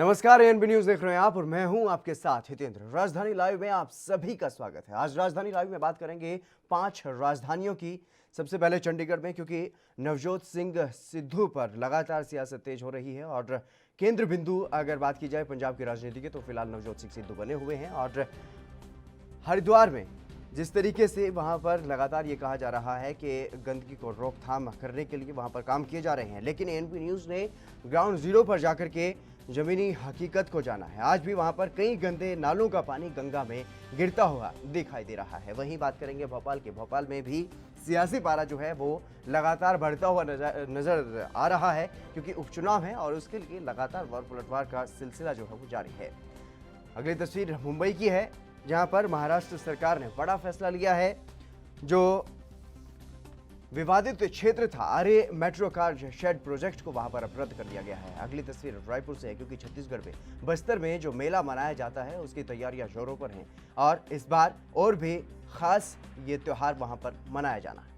नमस्कार, ANB news देख रहे हैं आप और मैं हूं आपके साथ हितेंद्र। राजधानी लाइव में आप सभी का स्वागत है। आज राजधानी लाइव में बात करेंगे 5 राजधानियों की। सबसे पहले चंडीगढ़ में, क्योंकि नवजोत सिंह सिद्धू पर लगातार सियासत तेज हो रही है और केंद्र बिंदु अगर बात की जाए पंजाब की राजनीति की तो फिलहाल नवजोत सिंह सिद्धू बने हुए हैं। और हरिद्वार में जिस तरीके से वहां पर लगातार ये कहा जा रहा है कि गंदगी को रोकथाम करने के लिए वहां पर काम किए जा रहे हैं, लेकिन एएनबी न्यूज ने ग्राउंड जीरो पर जाकर के जमीनी हकीकत को जाना है। आज भी वहां पर कई गंदे नालों का पानी गंगा में गिरता हुआ दिखाई दे रहा है। वहीं बात करेंगे भोपाल के। भोपाल में भी सियासी पारा जो है वो लगातार बढ़ता हुआ नजर आ रहा है, क्योंकि उपचुनाव है और उसके लिए लगातार वार पलटवार का सिलसिला जो है वो जारी है। अगली तस्वीर मुंबई की है, जहां पर महाराष्ट्र सरकार ने बड़ा फैसला लिया है। जो विवादित क्षेत्र था आरे मेट्रो कार शेड प्रोजेक्ट को वहां पर अब रद्द कर दिया गया है। अगली तस्वीर रायपुर से है, क्योंकि छत्तीसगढ़ में बस्तर में जो मेला मनाया जाता है उसकी तैयारियां जोरों पर हैं और इस बार और भी खास ये त्योहार वहां पर मनाया जाना है।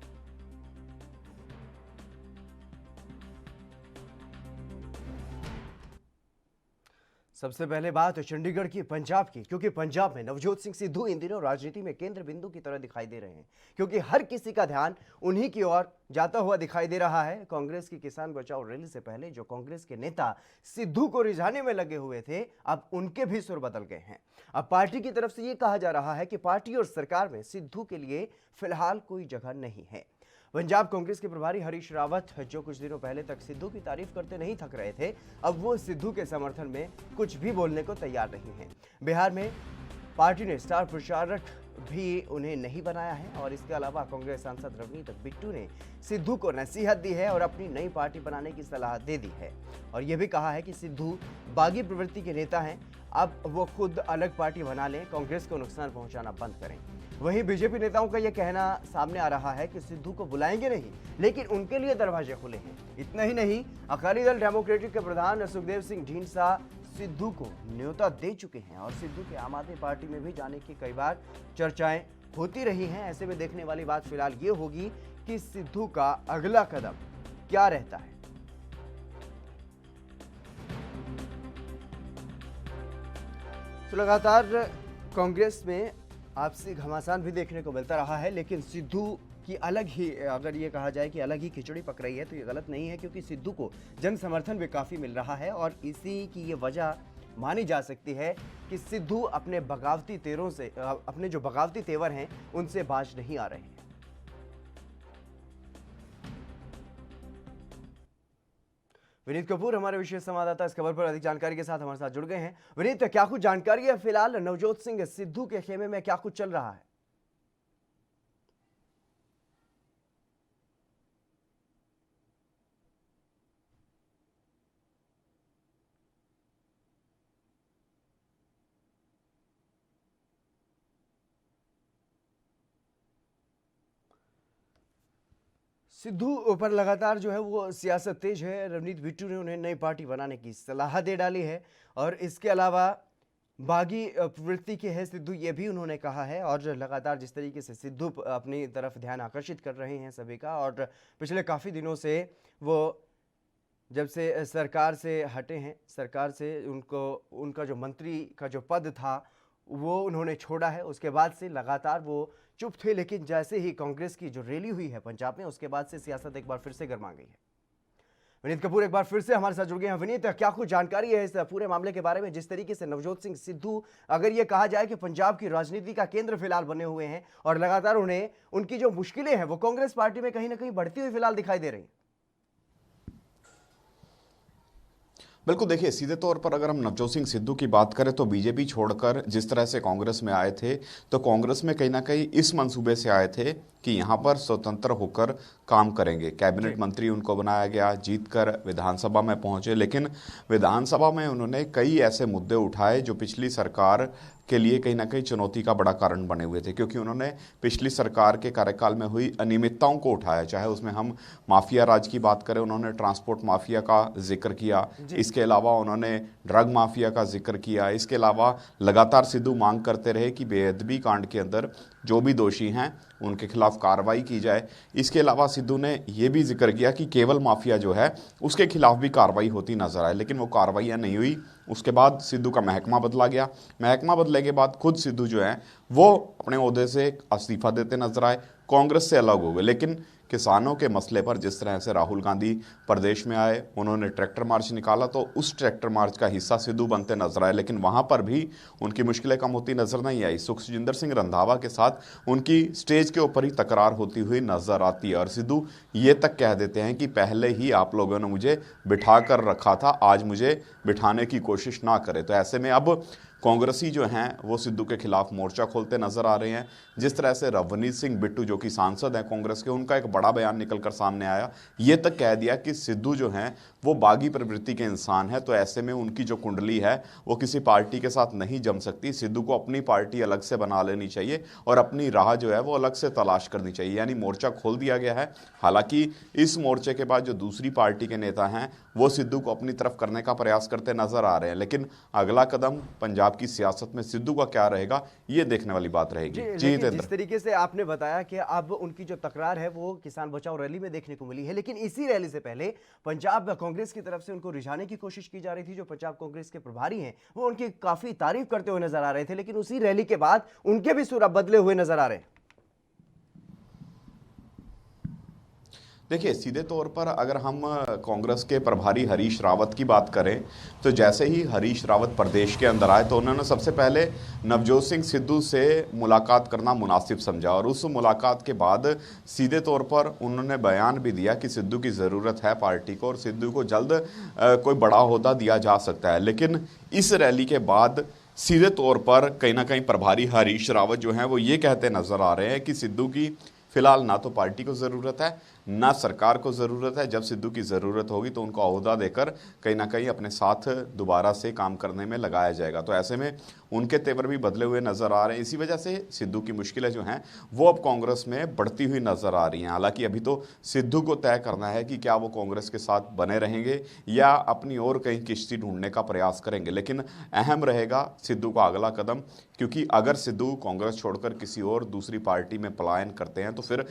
सबसे पहले बात चंडीगढ़ की, पंजाब की, क्योंकि पंजाब में नवजोत सिंह सिद्धू इन दिनों राजनीति में केंद्र बिंदु की तरह दिखाई दे रहे हैं, क्योंकि हर किसी का ध्यान उन्हीं की ओर जाता हुआ दिखाई दे रहा है। कांग्रेस की किसान बचाओ रैली से पहले जो कांग्रेस के नेता सिद्धू को रिझाने में लगे हुए थे, अब उनके भी सुर बदल गए हैं। अब पार्टी की तरफ से यह कहा जा रहा है कि पार्टी और सरकार में सिद्धू के लिए फिलहाल कोई जगह नहीं है। पंजाब कांग्रेस के प्रभारी हरीश रावत, जो कुछ दिनों पहले तक सिद्धू की तारीफ करते नहीं थक रहे थे, अब वो सिद्धू के समर्थन में कुछ भी बोलने को तैयार नहीं है। बिहार में पार्टी ने स्टार प्रचारक भी उन्हें नहीं बनाया है और इसके अलावा कांग्रेस सांसद रवनीत बिट्टू ने सिद्धू को नसीहत दी है और अपनी नई पार्टी बनाने की सलाह दे दी है और यह भी कहा है कि सिद्धू बागी प्रवृत्ति के नेता हैं, अब वो खुद अलग पार्टी बना लें, कांग्रेस को नुकसान पहुंचाना बंद करें। वहीं बीजेपी नेताओं का यह कहना सामने आ रहा है कि सिद्धू को बुलाएंगे नहीं, लेकिन उनके लिए दरवाजे खुले हैं। इतना ही नहीं, अकाली दल डेमोक्रेटिक के प्रधान सुखदेव सिंह ढींढसा सिद्धू को न्योता दे चुके हैं और सिद्धू के आम आदमी पार्टी में भी जाने की कई बार चर्चाएं होती रही हैं। ऐसे में देखने वाली बात फिलहाल ये होगी कि सिद्धू का अगला कदम क्या रहता है। तो लगातार कांग्रेस में आपसी घमासान भी देखने को मिलता रहा है, लेकिन सिद्धू की अलग ही, अगर ये कहा जाए कि अलग ही खिचड़ी पक रही है तो ये गलत नहीं है, क्योंकि सिद्धू को जन समर्थन भी काफ़ी मिल रहा है और इसी की ये वजह मानी जा सकती है कि सिद्धू अपने बगावती तेवरों से, अपने जो बगावती तेवर हैं उनसे बाज नहीं आ रहे हैं। विनीत कपूर हमारे विशेष संवाददाता इस खबर पर अधिक जानकारी के साथ हमारे साथ जुड़ गए हैं। विनीत, क्या कुछ जानकारी है फिलहाल नवजोत सिंह सिद्धू के खेमे में, क्या कुछ चल रहा है? सिद्धू पर लगातार जो है वो सियासत तेज है। रवनीत बिट्टू ने उन्हें नई पार्टी बनाने की सलाह दे डाली है और इसके अलावा बागी प्रवृत्ति के है सिद्धू, ये भी उन्होंने कहा है। और लगातार जिस तरीके से सिद्धू अपनी तरफ ध्यान आकर्षित कर रहे हैं सभी का, और पिछले काफ़ी दिनों से वो जब से सरकार से हटे हैं, सरकार से उनका जो मंत्री का जो पद था वो उन्होंने छोड़ा है, उसके बाद से लगातार वो चुप थे। लेकिन जैसे ही कांग्रेस की जो रैली हुई है पंजाब में, उसके बाद से सियासत एक बार फिर से गर्मा गई है। विनीत कपूर एक बार फिर से हमारे साथ जुड़ गए हैं। विनीत, क्या कुछ जानकारी है इस पूरे मामले के बारे में, जिस तरीके से नवजोत सिंह सिद्धू, अगर ये कहा जाए कि पंजाब की राजनीति का केंद्र फिलहाल बने हुए हैं और लगातार उन्हें उनकी जो मुश्किलें हैं वो कांग्रेस पार्टी में कहीं ना कहीं बढ़ती हुई फिलहाल दिखाई दे रही हैं? बिल्कुल, देखिए, सीधे तौर पर अगर हम नवजोत सिंह सिद्धू की बात करें तो बीजेपी छोड़कर जिस तरह से कांग्रेस में आए थे, तो कांग्रेस में कहीं ना कहीं इस मंसूबे से आए थे कि यहाँ पर स्वतंत्र होकर काम करेंगे। कैबिनेट मंत्री उनको बनाया गया, जीतकर विधानसभा में पहुंचे, लेकिन विधानसभा में उन्होंने कई ऐसे मुद्दे उठाए जो पिछली सरकार के लिए कहीं ना कहीं चुनौती का बड़ा कारण बने हुए थे, क्योंकि उन्होंने पिछली सरकार के कार्यकाल में हुई अनियमितताओं को उठाया। चाहे उसमें हम माफिया राज की बात करें, उन्होंने ट्रांसपोर्ट माफिया का जिक्र किया, इसके अलावा उन्होंने ड्रग माफिया का जिक्र किया, इसके अलावा लगातार सिद्धू मांग करते रहे कि बेअदबी कांड के अंदर जो भी दोषी हैं उनके खिलाफ कार्रवाई की जाए। इसके अलावा सिद्धू ने यह भी जिक्र किया कि केवल माफिया जो है उसके खिलाफ भी कार्रवाई होती नजर आए, लेकिन वो कार्रवाइयाँ नहीं हुई। उसके बाद सिद्धू का महकमा बदला गया। महकमा बदले के बाद खुद सिद्धू जो है वो अपने ओहदे से इस्तीफा देते नजर आए, कांग्रेस से अलग हो गए। लेकिन किसानों के मसले पर जिस तरह से राहुल गांधी प्रदेश में आए, उन्होंने ट्रैक्टर मार्च निकाला, तो उस ट्रैक्टर मार्च का हिस्सा सिद्धू बनते नजर आए, लेकिन वहां पर भी उनकी मुश्किलें कम होती नजर नहीं आई। सुखजिंदर सिंह रंधावा के साथ उनकी स्टेज के ऊपर ही तकरार होती हुई नजर आती है और सिद्धू ये तक कह देते हैं कि पहले ही आप लोगों ने मुझे बिठा कर रखा था, आज मुझे बिठाने की कोशिश ना करें। तो ऐसे में अब कांग्रेसी जो हैं वो सिद्धू के खिलाफ मोर्चा खोलते नजर आ रहे हैं। जिस तरह से रवनीत सिंह बिट्टू जो कि सांसद हैं कांग्रेस के, उनका एक बड़ा बयान निकलकर सामने आया, ये तक कह दिया कि सिद्धू जो हैं वो बागी प्रवृत्ति के इंसान है, तो ऐसे में उनकी जो कुंडली है वो किसी पार्टी के साथ नहीं जम सकती। सिद्धू को अपनी पार्टी अलग से बना लेनी चाहिए और अपनी राह जो है वो अलग से तलाश करनी चाहिए, यानी मोर्चा खोल दिया गया है। हालांकि इस मोर्चे के बाद जो दूसरी पार्टी के नेता हैं वो सिद्धू को अपनी तरफ करने का प्रयास करते नजर आ रहे हैं, लेकिन अगला कदम पंजाब की सियासत में सिद्धू का क्या रहेगा ये देखने वाली बात रहेगी। जी लेकिन जिस तरीके से आपने बताया कि अब उनकी जो तकरार है वो किसान बचाओ रैली में देखने को मिली है, लेकिन इसी रैली से पहले पंजाब कांग्रेस की तरफ से उनको रिझाने की कोशिश की जा रही थी। जो पंजाब कांग्रेस के प्रभारी हैं वो उनकी काफी तारीफ करते हुए नजर आ रहे थे, लेकिन उसी रैली के बाद उनके भी सुर अब बदले हुए नजर आ रहे हैं। देखिए, सीधे तौर पर अगर हम कांग्रेस के प्रभारी हरीश रावत की बात करें तो जैसे ही हरीश रावत प्रदेश के अंदर आए तो उन्होंने सबसे पहले नवजोत सिंह सिद्धू से मुलाकात करना मुनासिब समझा और उस मुलाकात के बाद सीधे तौर पर उन्होंने बयान भी दिया कि सिद्धू की ज़रूरत है पार्टी को और सिद्धू को जल्द कोई बड़ा ओहदा दिया जा सकता है। लेकिन इस रैली के बाद सीधे तौर पर कहीं ना कहीं प्रभारी हरीश रावत जो हैं वो ये कहते नज़र आ रहे हैं कि सिद्धू की फिलहाल ना तो पार्टी को ज़रूरत है ना सरकार को ज़रूरत है। जब सिद्धू की ज़रूरत होगी तो उनको ओहदा देकर कहीं ना कहीं अपने साथ दोबारा से काम करने में लगाया जाएगा। तो ऐसे में उनके तेवर भी बदले हुए नज़र आ रहे हैं। इसी वजह से सिद्धू की मुश्किलें जो हैं वो अब कांग्रेस में बढ़ती हुई नज़र आ रही हैं। हालांकि अभी तो सिद्धू को तय करना है कि क्या वो कांग्रेस के साथ बने रहेंगे या अपनी और कहीं किश्ती ढूंढने का प्रयास करेंगे, लेकिन अहम रहेगा सिद्धू का अगला कदम, क्योंकि अगर सिद्धू कांग्रेस छोड़कर किसी और दूसरी पार्टी में पलायन करते हैं तो फिर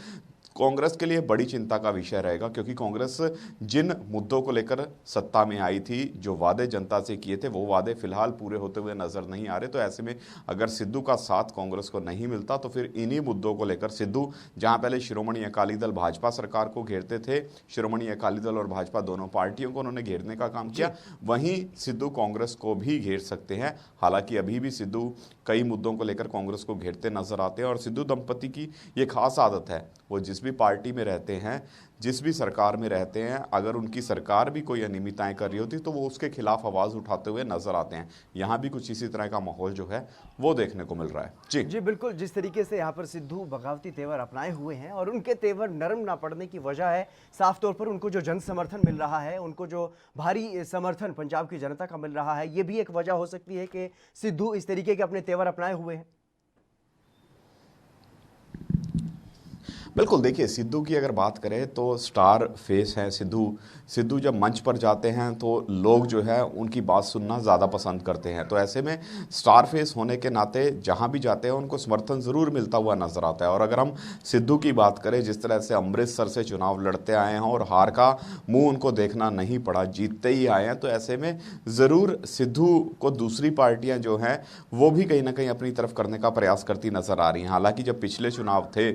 कांग्रेस के लिए बड़ी चिंता का विषय रहेगा, क्योंकि कांग्रेस जिन मुद्दों को लेकर सत्ता में आई थी, जो वादे जनता से किए थे, वो वादे फिलहाल पूरे होते हुए नजर नहीं आ रहे। तो ऐसे में अगर सिद्धू का साथ कांग्रेस को नहीं मिलता तो फिर इन्हीं मुद्दों को लेकर सिद्धू, जहां पहले शिरोमणि अकाली दल भाजपा सरकार को घेरते थे, शिरोमणि अकाली दल और भाजपा दोनों पार्टियों को उन्होंने घेरने का काम किया, वहीं सिद्धू कांग्रेस को भी घेर सकते हैं। हालांकि अभी भी सिद्धू कई मुद्दों को लेकर कांग्रेस को घेरते नजर आते हैं और सिद्धू दंपति की ये खास आदत है, वो जिस भी पार्टी में रहते हैं, जिस भी सरकार में रहते हैं, अगर उनकी सरकार भी कोई अनियमितताएं कर रही होती तो वो उसके खिलाफ आवाज़ उठाते हुए नजर आते हैं। यहाँ भी कुछ इसी तरह का माहौल जो है वो देखने को मिल रहा है। जी जी बिल्कुल, जिस तरीके से यहाँ पर सिद्धू बगावती तेवर अपनाए हुए हैं और उनके तेवर नरम ना पड़ने की वजह है साफ तौर पर उनको जो जन समर्थन मिल रहा है, उनको जो भारी समर्थन पंजाब की जनता का मिल रहा है, ये भी एक वजह हो सकती है कि सिद्धू इस तरीके के अपने तेवर अपनाए हुए हैं। बिल्कुल, देखिए सिद्धू की अगर बात करें तो स्टार फेस है सिद्धू जब मंच पर जाते हैं तो लोग जो है उनकी बात सुनना ज़्यादा पसंद करते हैं। तो ऐसे में स्टार फेस होने के नाते जहां भी जाते हैं उनको समर्थन ज़रूर मिलता हुआ नज़र आता है। और अगर हम सिद्धू की बात करें, जिस तरह से अमृतसर से चुनाव लड़ते आए हैं और हार का मुंह उनको देखना नहीं पड़ा, जीतते ही आए हैं, तो ऐसे में ज़रूर सिद्धू को दूसरी पार्टियाँ जो हैं वो भी कहीं ना कहीं अपनी तरफ करने का प्रयास करती नज़र आ रही हैं। हालाँकि जब पिछले चुनाव थे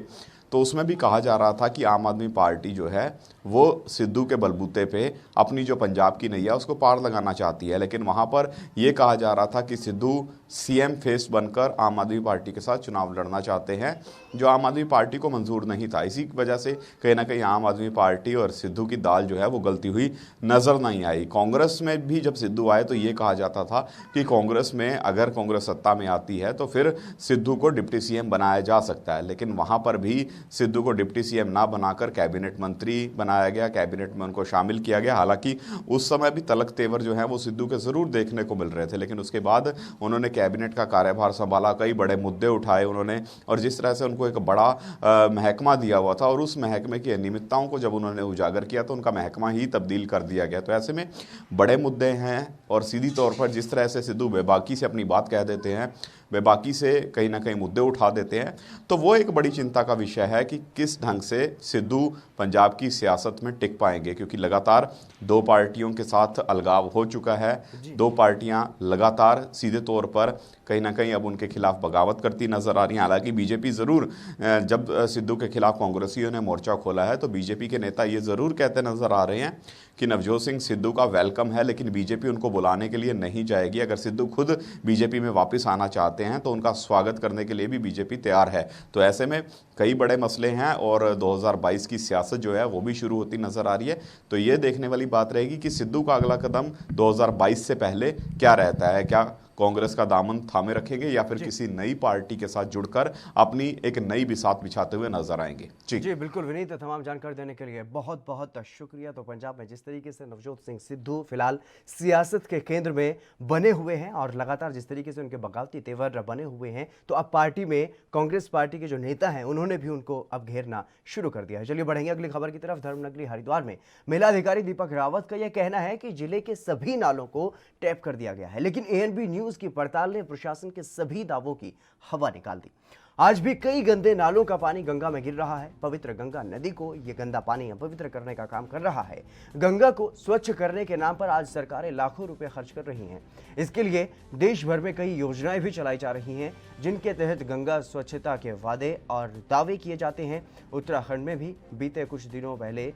तो उसमें भी कहा जा रहा था कि आम आदमी पार्टी जो है वो सिद्धू के बलबूते पे अपनी जो पंजाब की नैया उसको पार लगाना चाहती है, लेकिन वहाँ पर यह कहा जा रहा था कि सिद्धू सीएम फेस बनकर आम आदमी पार्टी के साथ चुनाव लड़ना चाहते हैं, जो आम आदमी पार्टी को मंजूर नहीं था। इसी वजह से कहीं ना कहीं आम आदमी पार्टी और सिद्धू की दाल जो है वो गलती हुई नज़र नहीं आई। कांग्रेस में भी जब सिद्धू आए तो ये कहा जाता था कि कांग्रेस में अगर कांग्रेस सत्ता में आती है तो फिर सिद्धू को डिप्टी सीएम बनाया जा सकता है, लेकिन वहाँ पर भी सिद्धू को डिप्टी सीएम ना बनाकर कैबिनेट मंत्री बनाया गया, कैबिनेट में उनको शामिल किया गया। हालांकि उस समय भी तलक तेवर जो है वो सिद्धू के ज़रूर देखने को मिल रहे थे, लेकिन उसके बाद उन्होंने कैबिनेट का कार्यभार संभाला, कई बड़े मुद्दे उठाए उन्होंने, और जिस तरह से उनको एक बड़ा महकमा दिया हुआ था और उस महकमे की अनियमितताओं को जब उन्होंने उजागर किया तो उनका महकमा ही तब्दील कर दिया गया। तो ऐसे में बड़े मुद्दे हैं और सीधी तौर पर जिस तरह से सिद्धू बेबाकी से अपनी बात कह देते हैं, वे बाकी से कहीं ना कहीं मुद्दे उठा देते हैं। तो वो एक बड़ी चिंता का विषय है कि किस ढंग से सिद्धू पंजाब की सियासत में टिक पाएंगे, क्योंकि लगातार दो पार्टियों के साथ अलगाव हो चुका है। दो पार्टियां लगातार सीधे तौर पर कहीं ना कहीं अब उनके खिलाफ बगावत करती नजर आ रही हैं। हालांकि बीजेपी ज़रूर, जब सिद्धू के खिलाफ कांग्रेसियों ने मोर्चा खोला है तो बीजेपी के नेता ये ज़रूर कहते नजर आ रहे हैं कि नवजोत सिंह सिद्धू का वेलकम है, लेकिन बीजेपी उनको बुलाने के लिए नहीं जाएगी। अगर सिद्धू खुद बीजेपी में वापस आना चाहते हैं तो उनका स्वागत करने के लिए भी बीजेपी तैयार है। तो ऐसे में कई बड़े मसले हैं और 2022 की सियासत जो है वो भी शुरू होती नजर आ रही है। तो ये देखने वाली बात रहेगी कि सिद्धू का अगला कदम 2022 से पहले क्या रहता है। क्या कांग्रेस का दामन थामे रखेंगे या फिर किसी नई पार्टी के साथ जुड़कर अपनी एक नई बिसात बिछाते हुए नजर आएंगे। जी बिल्कुल विनीत, तमाम जानकारी देने के लिए बहुत बहुत शुक्रिया। तो पंजाब में जिस तरीके से नवजोत सिंह सिद्धू फिलहाल सियासत के केंद्र में बने हुए हैं और लगातार जिस तरीके से उनके बगावती तेवर बने हुए हैं, तो अब पार्टी में कांग्रेस पार्टी के जो नेता हैं उन्होंने भी उनको अब घेरना शुरू कर दिया है। चलिए बढ़ेंगे अगली खबर की तरफ। धर्मनगरी हरिद्वार में मेला अधिकारी दीपक रावत का यह कहना है कि जिले के सभी नालों को टैप कर दिया गया है, लेकिन एएनबी न्यूज की पड़ताल ने प्रशासन के सभी दावों की हवा निकाल दी। आज भी कई गंदे नालों का पानी गंगा में गिर रहा है। पवित्र गंगा नदी को यह गंदा पानी अपवित्र करने का काम कर रहा है। गंगा को स्वच्छ करने के नाम पर आज सरकारें लाखों रुपए खर्च कर रही हैं। इसके लिए देश भर में कई योजनाएं भी चलाई जा रही हैं, जिनके तहत गंगा स्वच्छता के वादे और दावे किए जाते हैं। उत्तराखंड में भी बीते कुछ दिनों पहले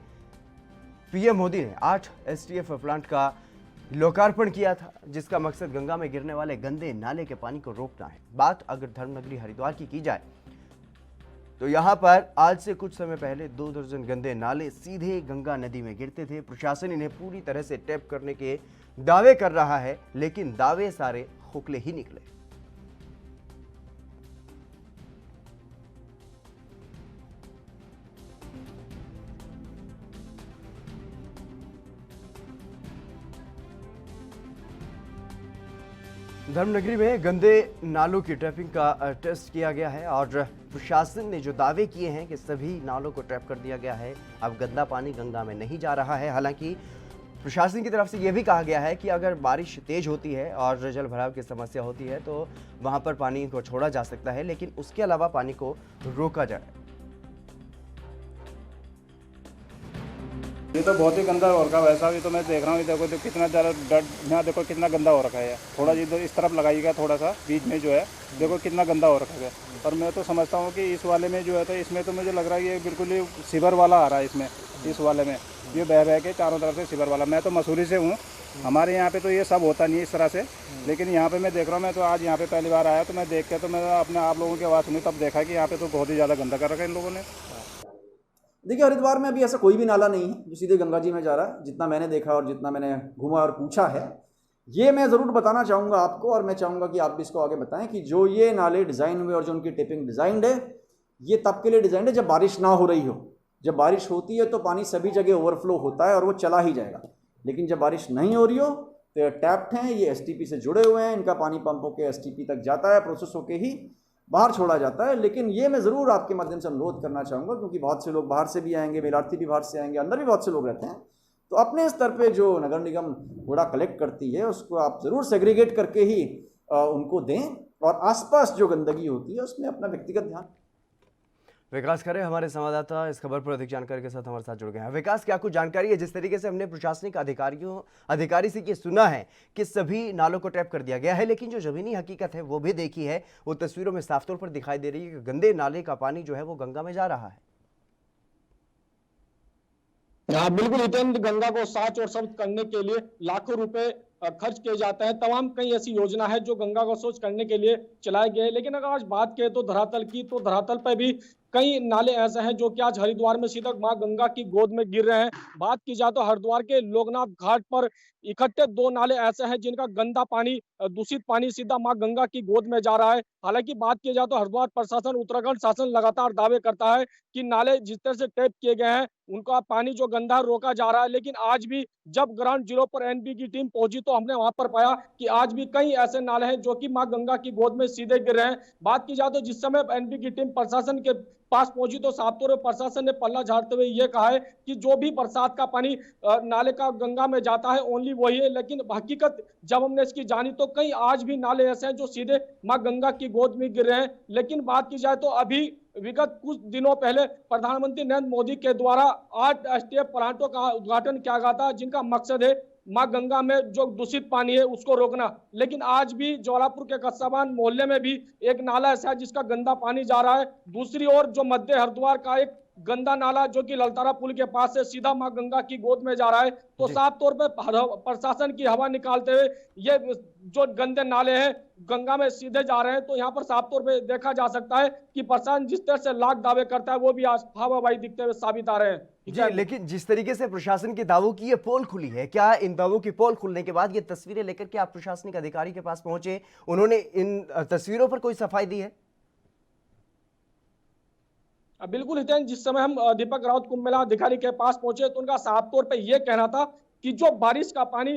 पीएम मोदी ने 8 एसटीएफ प्लांट का लोकार्पण किया था, जिसका मकसद गंगा में गिरने वाले गंदे नाले के पानी को रोकना है। बात अगर धर्मनगरी हरिद्वार की जाए तो यहां पर आज से कुछ समय पहले 2 दर्जन गंदे नाले सीधे गंगा नदी में गिरते थे। प्रशासन इन्हें पूरी तरह से टैप करने के दावे कर रहा है, लेकिन दावे सारे खोखले ही निकले। धर्मनगरी में गंदे नालों की ट्रैपिंग का टेस्ट किया गया है और प्रशासन ने जो दावे किए हैं कि सभी नालों को ट्रैप कर दिया गया है, अब गंदा पानी गंगा में नहीं जा रहा है। हालांकि प्रशासन की तरफ से यह भी कहा गया है कि अगर बारिश तेज होती है और जल भराव की समस्या होती है तो वहां पर पानी को छोड़ा जा सकता है, लेकिन उसके अलावा पानी को रोका जाए। ये तो बहुत ही गंदा हो रखा है। वैसा भी तो मैं देख रहा हूँ, देखो तो कितना ज़्यादा यहाँ देखो कितना गंदा हो रखा है। थोड़ा जी इस तरफ लगाइएगा, थोड़ा सा बीच में जो है देखो कितना गंदा हो रखा है। और मैं तो समझता हूँ कि इस वाले में जो है तो इसमें तो मुझे लग रहा है ये बिल्कुल ही सीवर वाला आ रहा है इसमें। इस वाले में ये बह बह के चारों तरफ से सीवर वाला। मैं तो मसूरी से हूँ, हमारे यहाँ पे तो ये सब होता नहीं है इस तरह से, लेकिन यहाँ पे मैं देख रहा हूँ। मैं तो आज यहाँ पे पहली बार आया तो मैं देख के तो मैं अपने आप लोगों की आवाज़ सुनी तब देखा कि यहाँ पे तो बहुत ही ज़्यादा गंदा कर रखा है इन लोगों ने। देखिए हरिद्वार में अभी ऐसा कोई भी नाला नहीं है जो सीधे गंगा जी में जा रहा है, जितना मैंने देखा और जितना मैंने घूमा और पूछा है। ये मैं ज़रूर बताना चाहूँगा आपको, और मैं चाहूँगा कि आप भी इसको आगे बताएं कि जो ये नाले डिज़ाइन हुए और जो उनकी टेपिंग डिज़ाइंड है, ये तब के लिए डिज़ाइंड है जब बारिश ना हो रही हो। जब बारिश होती है तो पानी सभी जगह ओवरफ्लो होता है और वो चला ही जाएगा, लेकिन जब बारिश नहीं हो रही हो तो टैप्ड हैं, ये एसटीपी से जुड़े हुए हैं, इनका पानी पंप होकर एसटीपी तक जाता है, प्रोसेस होके ही बाहर छोड़ा जाता है। लेकिन ये मैं ज़रूर आपके माध्यम से अनुरोध करना चाहूँगा, क्योंकि बहुत से लोग बाहर से भी आएंगे, मेलार्थी भी बाहर से आएंगे, अंदर भी बहुत से लोग रहते हैं, तो अपने स्तर पे जो नगर निगम कूड़ा कलेक्ट करती है उसको आप ज़रूर सेग्रीगेट करके ही उनको दें, और आसपास जो गंदगी होती है उसमें अपना व्यक्तिगत ध्यान। विकास खरे हमारे संवाददाता इस खबर पर अधिक जानकारी के साथ हमारे साथ जुड़ गए हैं। विकास, क्या कुछ जानकारी है? जिस तरीके से हमने प्रशासनिक अधिकारी से ये सुना है कि सभी नालों को ट्रैप कर दिया गया है, लेकिन जो जमीनी हकीकत है वो भी देखी है, वो तस्वीरों में साफ तौर पर दिखाई दे रही है कि गंदे नाले का पानी जो है वो गंगा में जा रहा है। हाँ बिल्कुल हितेंद्र, गंगा को साफ और स्वच्छ करने के लिए लाखों रुपए खर्च किए जाते हैं। तमाम कई ऐसी योजना है जो गंगा को स्वच्छ करने के लिए चलाए गए, लेकिन अगर आज बात करें तो धरातल की, तो धरातल पर भी कई नाले ऐसे हैं जो कि आज हरिद्वार में सीधा मां गंगा की गोद में गिर रहे हैं। बात की जाए तो हरिद्वार के लोकनाथ घाट पर इकट्ठे 2 नाले ऐसे हैं जिनका गंदा पानी, दूषित पानी सीधा मां गंगा की गोद में जा रहा है। हालांकि बात की जाए तो हरिद्वार प्रशासन, उत्तराखंड शासन लगातार दावे करता है कि नाले जिस तरह से टैप किए गए हैं उनका पानी जो गंदा रोका जा रहा है, लेकिन आज भी जब ग्राउंड जीरो पर एनबी की टीम पहुंची तो हमने वहां पर पाया कि आज भी कई ऐसे नाले हैं जो कि मां गंगा की गोद में सीधे गिर रहे हैं। बात की जाए तो जिस समय एनबी की टीम प्रशासन के पास पहुंची तो साफ तौर पर प्रशासन ने पल्ला झाड़ते हुए ये कहा है कि जो भी बरसात का पानी नाले का गंगा में जाता है ओनली वही है। लेकिन हकीकत जब हमने इसकी जानी तो कई आज भी नाले ऐसे हैं जो सीधे मां गंगा की गोद में गिर रहे हैं। लेकिन बात की जाए तो अभी विगत कुछ दिनों पहले प्रधानमंत्री नरेंद्र मोदी के द्वारा 8 एसटीएफ प्लांटों का उद्घाटन किया गया था, जिनका मकसद है मां गंगा में जो दूषित पानी है उसको रोकना। लेकिन आज भी ज्वालापुर के कस्बान मोहल्ले में भी एक नाला ऐसा है जिसका गंदा पानी जा रहा है। दूसरी ओर जो मध्य हरिद्वार का एक गंदा नाला जो कि ललतारा पुल के पास से सीधा मां गंगा की गोद में जा रहा है। तो साफ तौर पर प्रशासन की हवा निकालते हुए ये जो गंदे नाले हैं गंगा में सीधे जा रहे हैं। तो यहाँ पर साफ तौर पर देखा जा सकता है कि प्रशासन जिस तरह से लाख दावे करता है वो भी आज हवाबाजी दिखते हुए साबित आ रहे हैं। जी, लेकिन जिस तरीके से प्रशासन के दावों की ये पोल खुली है, क्या इन दावों की पोल खुलने के बाद ये तस्वीरें लेकर के आप प्रशासनिक अधिकारी के पास पहुंचे, उन्होंने इन तस्वीरों पर कोई सफाई दी है? बिल्कुल हितेन, जिस समय हम दीपक राउत कुंभ मेला अधिकारी के पास पहुंचे तो उनका साफ तौर पे ये कहना था कि जो बारिश का पानी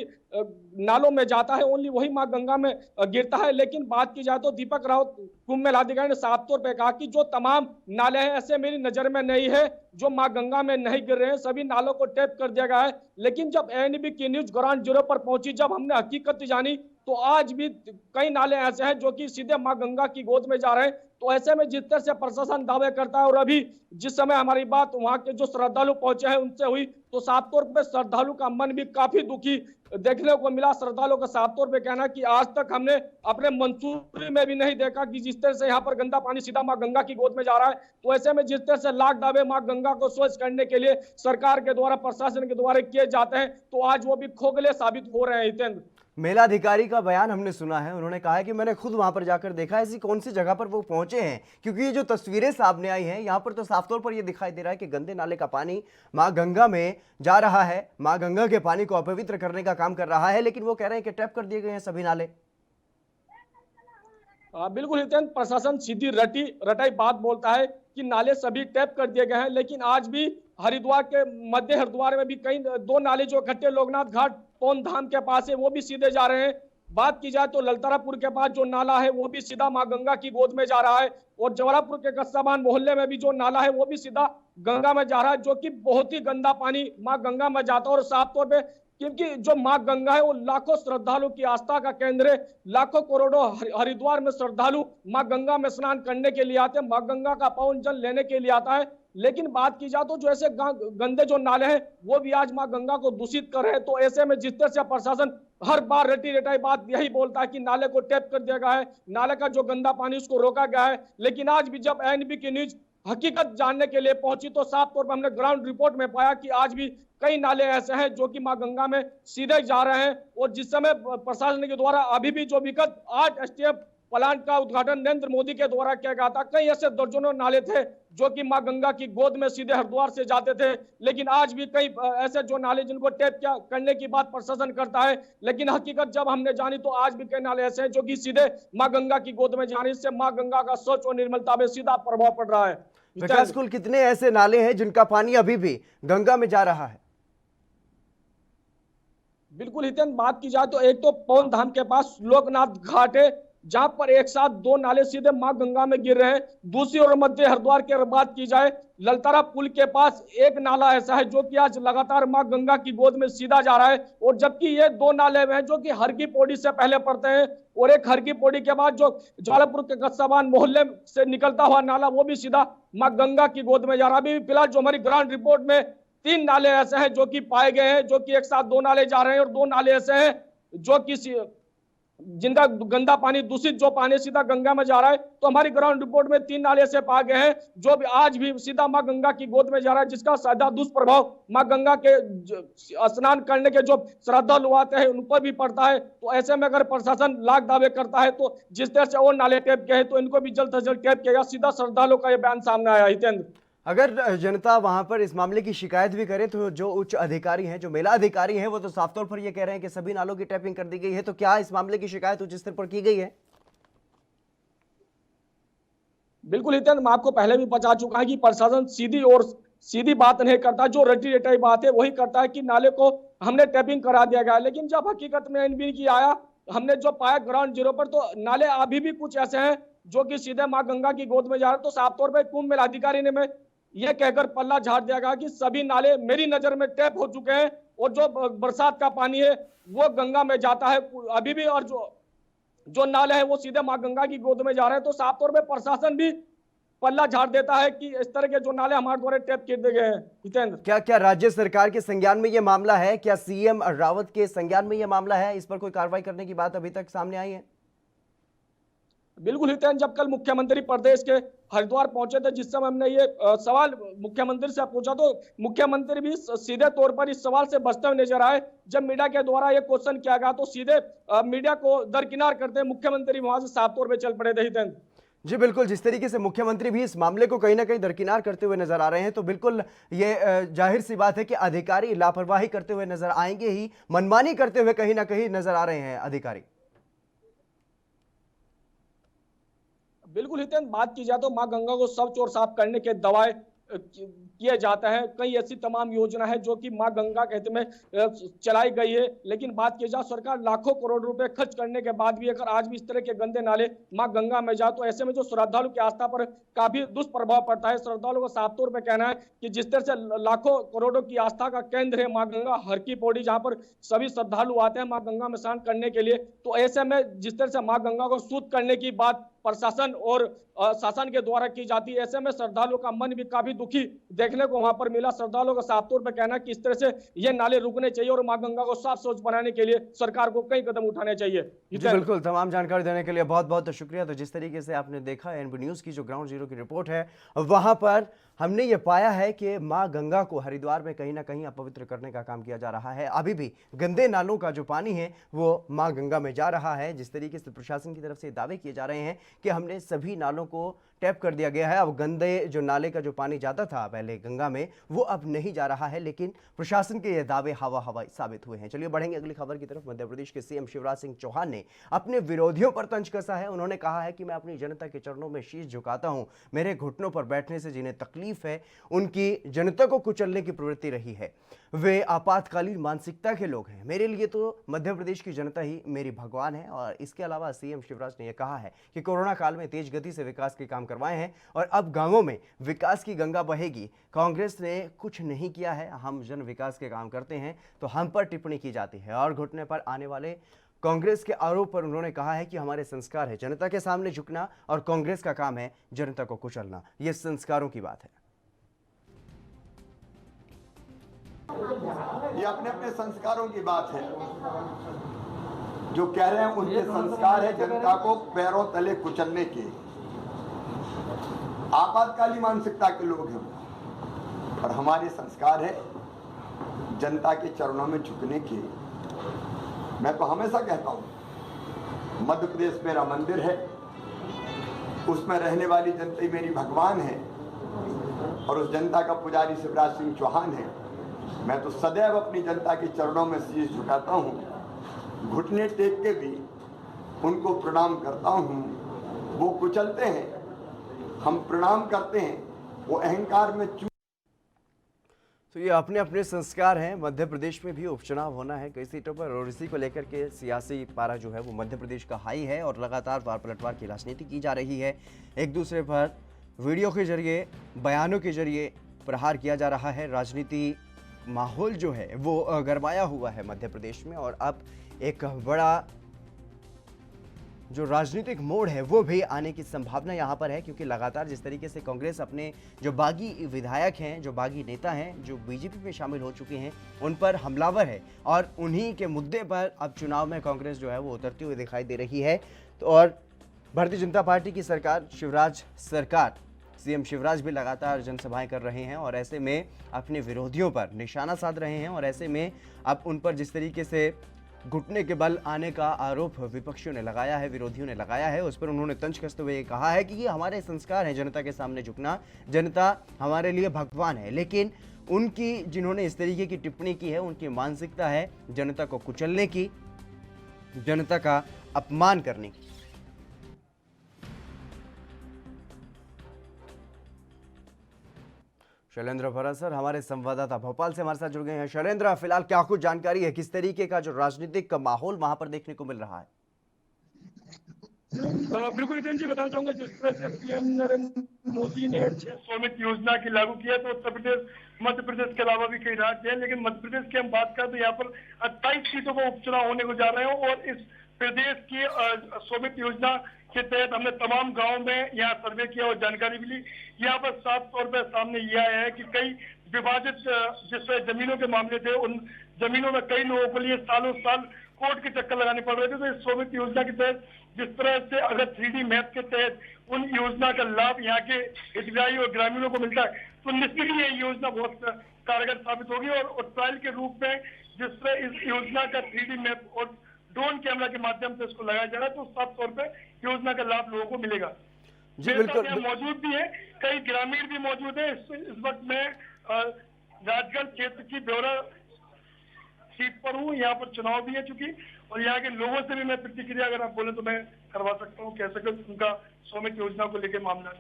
नालों में जाता है ओनली वही मां गंगा में गिरता है। लेकिन बात की जाए तो दीपक राउत कुंभ मेला अधिकारी ने साफ तौर पे कहा कि जो तमाम नाले हैं ऐसे मेरी नजर में नहीं है जो मां गंगा में नहीं गिर रहे हैं, सभी नालों को टैप कर दिया गया है। लेकिन जब एएनबी की न्यूज ग्राउंड जीरो पर पहुंची, जब हमने हकीकत जानी तो आज भी कई नाले ऐसे हैं जो कि सीधे मां गंगा की गोद में जा रहे हैं। तो ऐसे में जिस तरह से प्रशासन दावे करता है और अभी जिस समय हमारी बात वहां के जो श्रद्धालु पहुंचे हैं उनसे हुई तो साफ तौर पर श्रद्धालु का मन भी काफी दुखी देखने को मिला। श्रद्धालुओं का साफ तौर पे कहना कि आज तक हमने अपने मंसूरी में भी नहीं देखा कि जिस तरह से यहाँ पर गंदा पानी सीधा मां गंगा की गोद में जा रहा है। तो ऐसे में जिस तरह से लाख दावे मां गंगा को स्वच्छ करने के लिए सरकार के द्वारा प्रशासन के द्वारा किए जाते हैं तो आज वो भी खोखले साबित हो रहे हैं। हितेंद्र, मेलाधिकारी का बयान हमने सुना है, उन्होंने कहा है कि मैंने खुद वहां पर जाकर देखा, ऐसी कौन सी जगह पर वो पहुंचे हैं, क्योंकि ये जो तस्वीरें सामने आई हैं यहाँ पर तो साफ तौर पर ये दिखाई दे रहा है कि गंदे नाले का पानी मां गंगा में जा रहा है, मां गंगा के पानी को अपवित्र करने का काम कर रहा है। लेकिन वो कह रहे हैं कि टैप कर दिए गए हैं सभी नाले। बिल्कुल हितेंद्र, प्रशासन सीधी रटाई बात बोलता है कि नाले सभी टैप कर दिए गए हैं। लेकिन आज भी हरिद्वार के मध्य हरिद्वार में भी कई 2 नाले जो इकट्ठे लोकनाथ घाट पौन धाम के पास है वो भी सीधे जा रहे हैं। बात की जाए तो ललतारापुर के पास जो नाला है वो भी सीधा मां गंगा की गोद में जा रहा है और ज्वालापुर के कस्बान मोहल्ले में भी जो नाला है वो भी सीधा गंगा में जा रहा है, जो कि बहुत ही गंदा पानी मां गंगा में जाता है। और साफ तौर पे क्योंकि जो मां गंगा है वो लाखों श्रद्धालु की आस्था का केंद्र है, लाखों करोड़ों हरिद्वार में श्रद्धालु मां गंगा में स्नान करने के लिए आते हैं, मां गंगा का पावन जल लेने के लिए आता है। लेकिन बात की जाए तो जो ऐसे गंदे जो नाले हैं वो भी आज मां गंगा को दूषित कर रहे हैं। तो ऐसे में जिस तरह से प्रशासन हर बार रटाई बात यही बोलता है कि नाले को टैप कर दिया गया है, नाले का जो गंदा पानी उसको रोका गया है, लेकिन आज भी जब एएनबी की न्यूज हकीकत जानने के लिए पहुंची तो साफ तौर पर हमने ग्राउंड रिपोर्ट में पाया कि आज भी कई नाले ऐसे हैं जो कि मां गंगा में सीधे जा रहे हैं। और जिस समय प्रशासन के द्वारा अभी भी जो विगत 8 एसटीएफ प्लांट का उद्घाटन नरेंद्र मोदी के द्वारा किया गया था, कई ऐसे दर्जनों नाले थे जो कि मां गंगा की गोद में सीधे हरिद्वार से जाते थे। लेकिन आज भी कई ऐसे जो नाले जिनको टैप करने की बात प्रशासन करता है, लेकिन हकीकत जब हमने जानी तो आज भी कई नाले ऐसे हैं जो कि सीधे मां गंगा की गोद में जाने से मां गंगा का स्वच्छ और निर्मलता में सीधा प्रभाव पड़ रहा है। विकास, कुल कितने ऐसे नाले हैं जिनका पानी अभी भी गंगा में जा रहा है? बिल्कुल हितेन, बात की जाए तो एक तो पौन धाम के पास लोकनाथ घाट है जहां पर एक साथ 2 नाले सीधे मां गंगा में गिर रहे हैं। दूसरी ओर मध्य हरिद्वार की अगर बात की जाए ललतारा पुल के पास एक नाला ऐसा है जो कि आज लगातार मां गंगा की गोद में सीधा जा रहा है। और जबकि ये 2 नाले हैं जो कि हर की पौड़ी से पहले पड़ते हैं और एक हर की पौड़ी के बाद जो ज्वालापुर के कस्बान मोहल्ले से निकलता हुआ नाला वो भी सीधा मां गंगा की गोद में जा रहा है। अभी फिलहाल जो हमारी ग्राउंड रिपोर्ट में 3 नाले ऐसे हैं जो कि पाए गए हैं, जो कि एक साथ 2 नाले जा रहे हैं और 2 नाले ऐसे हैं जो कि जिनका गंदा पानी दूषित जो पानी सीधा गंगा में जा रहा है। तो हमारी ग्राउंड रिपोर्ट में 3 नाले ऐसे पाए गए हैं जो भी आज भी सीधा मां गंगा की गोद में जा रहा है, जिसका सीधा दुष्प्रभाव मां गंगा के स्नान करने के जो श्रद्धालु आते हैं उन पर भी पड़ता है। तो ऐसे में अगर प्रशासन लाख दावे करता है तो जिस तरह से और नाले टैप के हैं तो इनको भी जल्द से जल्द टैप किया, सीधा श्रद्धालुओं का यह बयान सामने आया। हितेंद्र, अगर जनता वहां पर इस मामले की शिकायत भी करे तो जो उच्च अधिकारी हैं, जो मेला अधिकारी हैं, वो तो साफ तौर पर ये कह रहे हैं कि सभी नालों की टैपिंग कर दी गई है। तो क्या इस मामले की शिकायत उच्च स्तर पर की गई है? बिल्कुल हितेंद्र, मैं आपको पहले भी बता चुका है कि प्रशासन सीधी बात नहीं करता, जो रटाई बात है वही करता है कि नाले को हमने टैपिंग करा दिया गया। लेकिन जब हकीकत में एएनबी की आया, हमने जो पाया ग्राउंड जीरो पर, तो नाले अभी भी कुछ ऐसे हैं जो कि सीधे मां गंगा की गोद में जा रहे हैं। तो साफ तौर पर कुंभ मेला अधिकारी ने मैं यह कहकर पल्ला झाड़ दिया गया कि सभी नाले मेरी नजर में टैप हो चुके हैं और जो बरसात का पानी है वो गंगा में जाता है अभी भी, और जो नाले हैं वो सीधे मां गंगा की गोद में जा रहे हैं। तो साफ तौर पे प्रशासन भी पल्ला झाड़ देता है कि इस तरह के जो नाले हमारे द्वारा टैप कर दिए गए हैं। हितेंद्र, क्या क्या राज्य सरकार के संज्ञान में यह मामला है? क्या सीएम रावत के संज्ञान में यह मामला है? इस पर कोई कार्रवाई करने की बात अभी तक सामने आई है? बिल्कुल हितेंद्र, जब कल मुख्यमंत्री प्रदेश के हरिद्वार पहुंचे थे, जिस समय हमने ये सवाल मुख्यमंत्री से पूछा तो मुख्यमंत्री भी सीधे तौर पर इस सवाल से बचते हुए नजर आए। जब मीडिया के द्वारा ये क्वेश्चन किया गया तो सीधे मीडिया को दरकिनार करते मुख्यमंत्री वहां से साफ तौर पर चल पड़े थे। हितेंद्र जी बिल्कुल, जिस तरीके से मुख्यमंत्री भी इस मामले को कहीं ना कहीं दरकिनार करते हुए नजर आ रहे हैं, तो बिल्कुल ये जाहिर सी बात है कि अधिकारी लापरवाही करते हुए नजर आएंगे ही, मनमानी करते हुए कहीं ना कहीं नजर आ रहे हैं अधिकारी। बिल्कुल हितेंद्र, बात की जाए तो मां गंगा को स्वच्छ और साफ करने के दवाए किए जाते हैं। कई ऐसी तमाम योजना है जो कि मां गंगा के हित में चलाई गई है, लेकिन बात की जाए सरकार लाखों करोड़ रुपए खर्च करने के बाद भी अगर आज भी इस तरह के गंदे नाले मां गंगा में जाए तो ऐसे में जो श्रद्धालु की आस्था पर काफी दुष्प्रभाव पड़ता है। श्रद्धालुओं का साफ तौर पर कहना है कि जिस तरह से लाखों करोड़ों की आस्था का केंद्र है मां गंगा, हर की पौड़ी, जहां पर सभी श्रद्धालु आते हैं मां गंगा में स्नान करने के लिए, तो ऐसे में जिस तरह से मां गंगा को शुद्ध करने की बात प्रशासन और शासन के द्वारा की जाती है, ऐसे में श्रद्धालुओं का मन भी काफी दुखी देखने को वहां पर मिला। श्रद्धालुओं का साफ तौर पर कहना है कि इस तरह से ये नाले रुकने चाहिए और मां गंगा को साफ स्वच्छ बनाने के लिए सरकार को कई कदम उठाने चाहिए। जी बिल्कुल, तमाम जानकारी देने के लिए बहुत बहुत शुक्रिया। तो जिस तरीके से आपने देखा एनबी न्यूज की जो ग्राउंड जीरो की रिपोर्ट है, वहां पर हमने ये पाया है कि मां गंगा को हरिद्वार में कहीं ना कहीं अपवित्र करने का काम किया जा रहा है। अभी भी गंदे नालों का जो पानी है वो मां गंगा में जा रहा है। जिस तरीके से प्रशासन की तरफ से दावे किए जा रहे हैं कि हमने सभी नालों को टैप कर दिया गया है, अब गंदे जो नाले का जो पानी जाता था पहले गंगा में वो अब नहीं जा रहा है, लेकिन प्रशासन के ये दावे हवा हवाई साबित हुए हैं। चलिए बढ़ेंगे अगली खबर की तरफ। मध्य प्रदेश के सीएम शिवराज सिंह चौहान ने अपने विरोधियों पर तंज कसा है। उन्होंने कहा है कि मैं अपनी जनता के चरणों में शीश झुकाता हूं, मेरे घुटनों पर बैठने से जिन्हें तकलीफ है उनकी जनता को कुचलने की प्रवृत्ति रही है, वे आपातकालीन मानसिकता के लोग हैं। मेरे लिए तो मध्य प्रदेश की जनता ही मेरी भगवान है। और इसके अलावा सीएम शिवराज ने यह कहा है कि कोरोना काल में तेज गति से विकास के काम करवाए हैं और अब गांवों में विकास की गंगा बहेगी। कांग्रेस ने कुछ नहीं किया है, हम जन विकास के काम करते हैं तो हम पर टिप्पणी की जाती है। और घुटने पर आने वाले कांग्रेस के आरोप पर उन्होंने कहा है कि हमारे संस्कार है जनता के सामने झुकना और कांग्रेस का काम है जनता को कुचलना। यह संस्कारों की बात है। ये अपने अपने संस्कारों की बात है। जो कह रहे हैं उनके संस्कार है जनता को पैरों तले कुचलने के, आपातकालीन मानसिकता के लोग हैं। और हमारे संस्कार है जनता के चरणों में झुकने के। मैं तो हमेशा कहता हूं मध्य प्रदेश मेरा मंदिर है, उसमें रहने वाली जनता मेरी भगवान है और उस जनता का पुजारी शिवराज सिंह चौहान है। मैं तो सदैव अपनी जनता के चरणों में शीश झुकाता हूँ, घुटने टेक के भी उनको प्रणाम करता हूँ। वो कुचलते हैं, हम प्रणाम करते हैं, वो अहंकार में तो ये अपने अपने संस्कार हैं। मध्य प्रदेश में भी उपचुनाव होना है कई सीटों पर और इसी को लेकर के सियासी पारा जो है वो मध्य प्रदेश का हाई है और लगातार वार पलटवार की राजनीति की जा रही है। एक दूसरे पर वीडियो के जरिए, बयानों के जरिए प्रहार किया जा रहा है। राजनीति माहौल जो है वो गरमाया हुआ है मध्य प्रदेश में और अब एक बड़ा जो राजनीतिक मोड़ है वो भी आने की संभावना यहाँ पर है, क्योंकि लगातार जिस तरीके से कांग्रेस अपने जो बागी विधायक हैं, जो बागी नेता हैं, जो बीजेपी में शामिल हो चुके हैं, उन पर हमलावर है और उन्हीं के मुद्दे पर अब चुनाव में कांग्रेस जो है वो उतरती हुई दिखाई दे रही है। तो और भारतीय जनता पार्टी की सरकार, शिवराज सरकार, सीएम शिवराज भी लगातार जनसभाएं कर रहे हैं और ऐसे में अपने विरोधियों पर निशाना साध रहे हैं और ऐसे में अब उन पर जिस तरीके से घुटने के बल आने का आरोप विपक्षियों ने लगाया है, विरोधियों ने लगाया है, उस पर उन्होंने तंज कसते हुए कहा है कि ये हमारे संस्कार हैं जनता के सामने झुकना, जनता हमारे लिए भगवान है। लेकिन उनकी जिन्होंने इस तरीके की टिप्पणी की है उनकी मानसिकता है जनता को कुचलने की, जनता का अपमान करने की। शैलेंद्र भरासर हमारे संवाददाता भोपाल से हमारे साथ जुड़ गए हैं। शैलेंद्र, फिलहाल क्या कुछ जानकारी है, किस तरीके का जो राजनीतिक माहौल वहां पर देखने को मिल रहा है? बिल्कुल नितिन जी, बताना चाहूंगा जिस तरह से पीएम नरेंद्र मोदी ने 600 योजना की लागू किया तो उत्तर प्रदेश, मध्य प्रदेश के अलावा भी कई राज्य हैं, लेकिन मध्य प्रदेश की हम बात करें तो यहाँ पर 28 सीटों पर उपचुनाव होने को जा रहे हैं और इस प्रदेश की स्वामित्व योजना के तहत हमने तमाम गाँव में यहाँ सर्वे किया और जानकारी मिली। यहाँ पर साफ तौर पर सामने यह आया है कि कई विभाजित जिस जमीनों के मामले थे, उन जमीनों में कई लोगों के लिए सालों साल कोर्ट के चक्कर लगाने पड़ रहे थे। तो इस स्वामित्व योजना के तहत जिस तरह से अगर 3D मैप के तहत उन योजना का लाभ यहाँ के हितग्राही और ग्रामीणों को मिलता है तो निश्चित ही ये योजना बहुत कारगर साबित होगी। और ट्रायल के रूप में जिस तरह इस योजना का 3D मैप और ड्रोन कैमरा के माध्यम से इसको लगाया जा रहा है तो साफ तौर पर योजना का लाभ लोगों को मिलेगा। जी बिल्कुल, मौजूद भी है, कई ग्रामीण भी मौजूद है। इस वक्त मैं राजगढ़ क्षेत्र की ब्यौरा सीट पर हूँ, यहाँ पर चुनाव भी है चूंकि, और यहाँ के लोगों से भी मैं प्रतिक्रिया अगर आप बोले तो मैं करवा सकता हूँ, कह सकते उनका स्वामित्व योजना को लेकर मामला।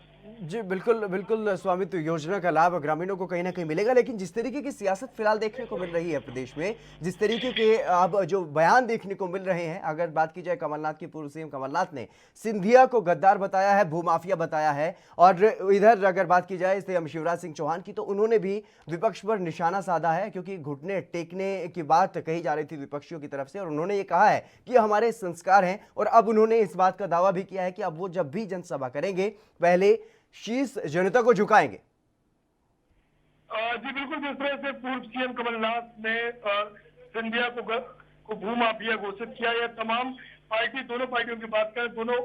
जी बिल्कुल बिल्कुल, स्वामित्व योजना का लाभ ग्रामीणों को कहीं ना कहीं मिलेगा, लेकिन जिस तरीके की सियासत फिलहाल देखने को मिल रही है प्रदेश में, जिस तरीके के अब जो बयान देखने को मिल रहे हैं, अगर बात की जाए कमलनाथ की, पूर्व सीएम कमलनाथ ने सिंधिया को गद्दार बताया है, भूमाफिया बताया है, और इधर अगर बात की जाए सीएम शिवराज सिंह चौहान की तो उन्होंने भी विपक्ष पर निशाना साधा है, क्योंकि घुटने टेकने की बात कही जा रही थी विपक्षियों की तरफ से, और उन्होंने ये कहा है कि हमारे संस्कार हैं। और अब उन्होंने इस बात का दावा भी किया है कि अब वो जब भी जनसभा करेंगे पहले शीश जनता को झुकाएंगे। जी बिल्कुल, जिस तरह से पूर्व सीएम कमलनाथ ने सिंधिया को भूमाफिया घोषित किया, या तमाम पार्टी, दोनों पार्टियों की बात करें, दोनों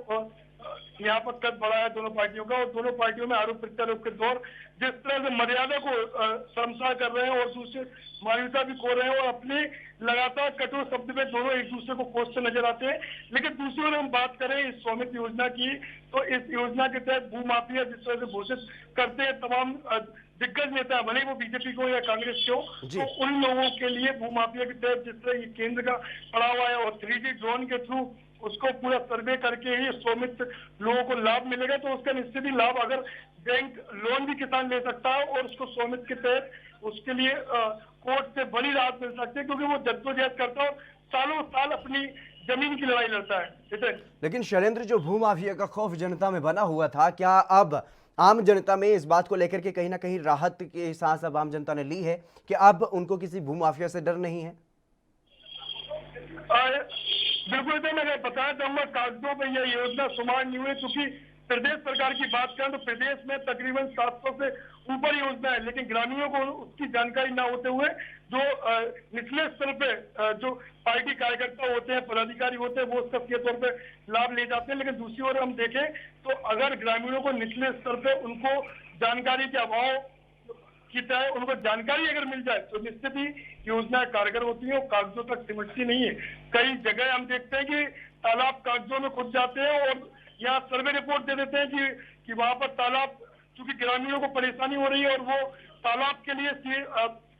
यहाँ पर कद बढ़ा है दोनों पार्टियों का, और दोनों पार्टियों में आरोप प्रत्यारोप के दौर जिस तरह से मर्यादा को शर्मसार कर रहे हैं और दूसरे मान्यता भी खो रहे हैं, और अपने लगातार कठोर शब्द में दोनों एक दूसरे को कोसते नजर आते हैं। लेकिन दूसरी ओर हम बात करें इस स्वामित्व योजना की, तो इस योजना के तहत भूमाफिया जिस तरह से घोषित करते हैं तमाम दिग्गज नेता, भले वो बीजेपी को या कांग्रेस को, तो उन लोगों के लिए भूमाफिया के तहत जिस तरह ये केंद्र का पड़ा हुआ है और 3D ड्रोन के थ्रू उसको पूरा सर्वे करके ही स्वामित्व लोगों को लाभ मिलेगा, तो उसका निश्चित ही लाभ, अगर बैंक लोन भी किसान ले सकता है और उसको स्वामित्व के तहत उसके लिए कोर्ट से बड़ी राहत मिल सकती है, क्योंकि वो जद्दोजहद करता है और सालों साल अपनी जमीन की लड़ाई लड़ता है। लेकिन शैलेंद्र, जो भूमाफिया का खौफ जनता में बना हुआ था, क्या अब आम जनता में इस बात को लेकर के कहीं ना कहीं राहत की सांस अब आम जनता ने ली है कि अब उनको किसी भूमाफिया से डर नहीं है? बिल्कुल, तो मैं बताना चाहूंगा, कागजों पर यह योजना शुमार नहीं हुई, क्योंकि प्रदेश सरकार की बात करें तो प्रदेश में तकरीबन 700 से ऊपर योजना है, लेकिन ग्रामीणों को उसकी जानकारी ना होते हुए जो निचले स्तर पे जो पार्टी कार्यकर्ता होते हैं, पदाधिकारी होते हैं, वो उसका सीधे तौर पे लाभ ले जाते हैं। लेकिन दूसरी ओर हम देखें तो अगर ग्रामीणों को निचले स्तर पे उनको जानकारी के अभाव की तरह उनको जानकारी अगर मिल जाए तो निश्चित ही योजना कारगर होती है और कागजों तक सिमटती नहीं है। कई जगह हम देखते हैं कि तालाब कागजों में खुद जाते हैं और यहाँ सर्वे रिपोर्ट दे देते हैं कि वहां पर तालाब, चूंकि ग्रामीणों को परेशानी हो रही है और वो तालाब के लिए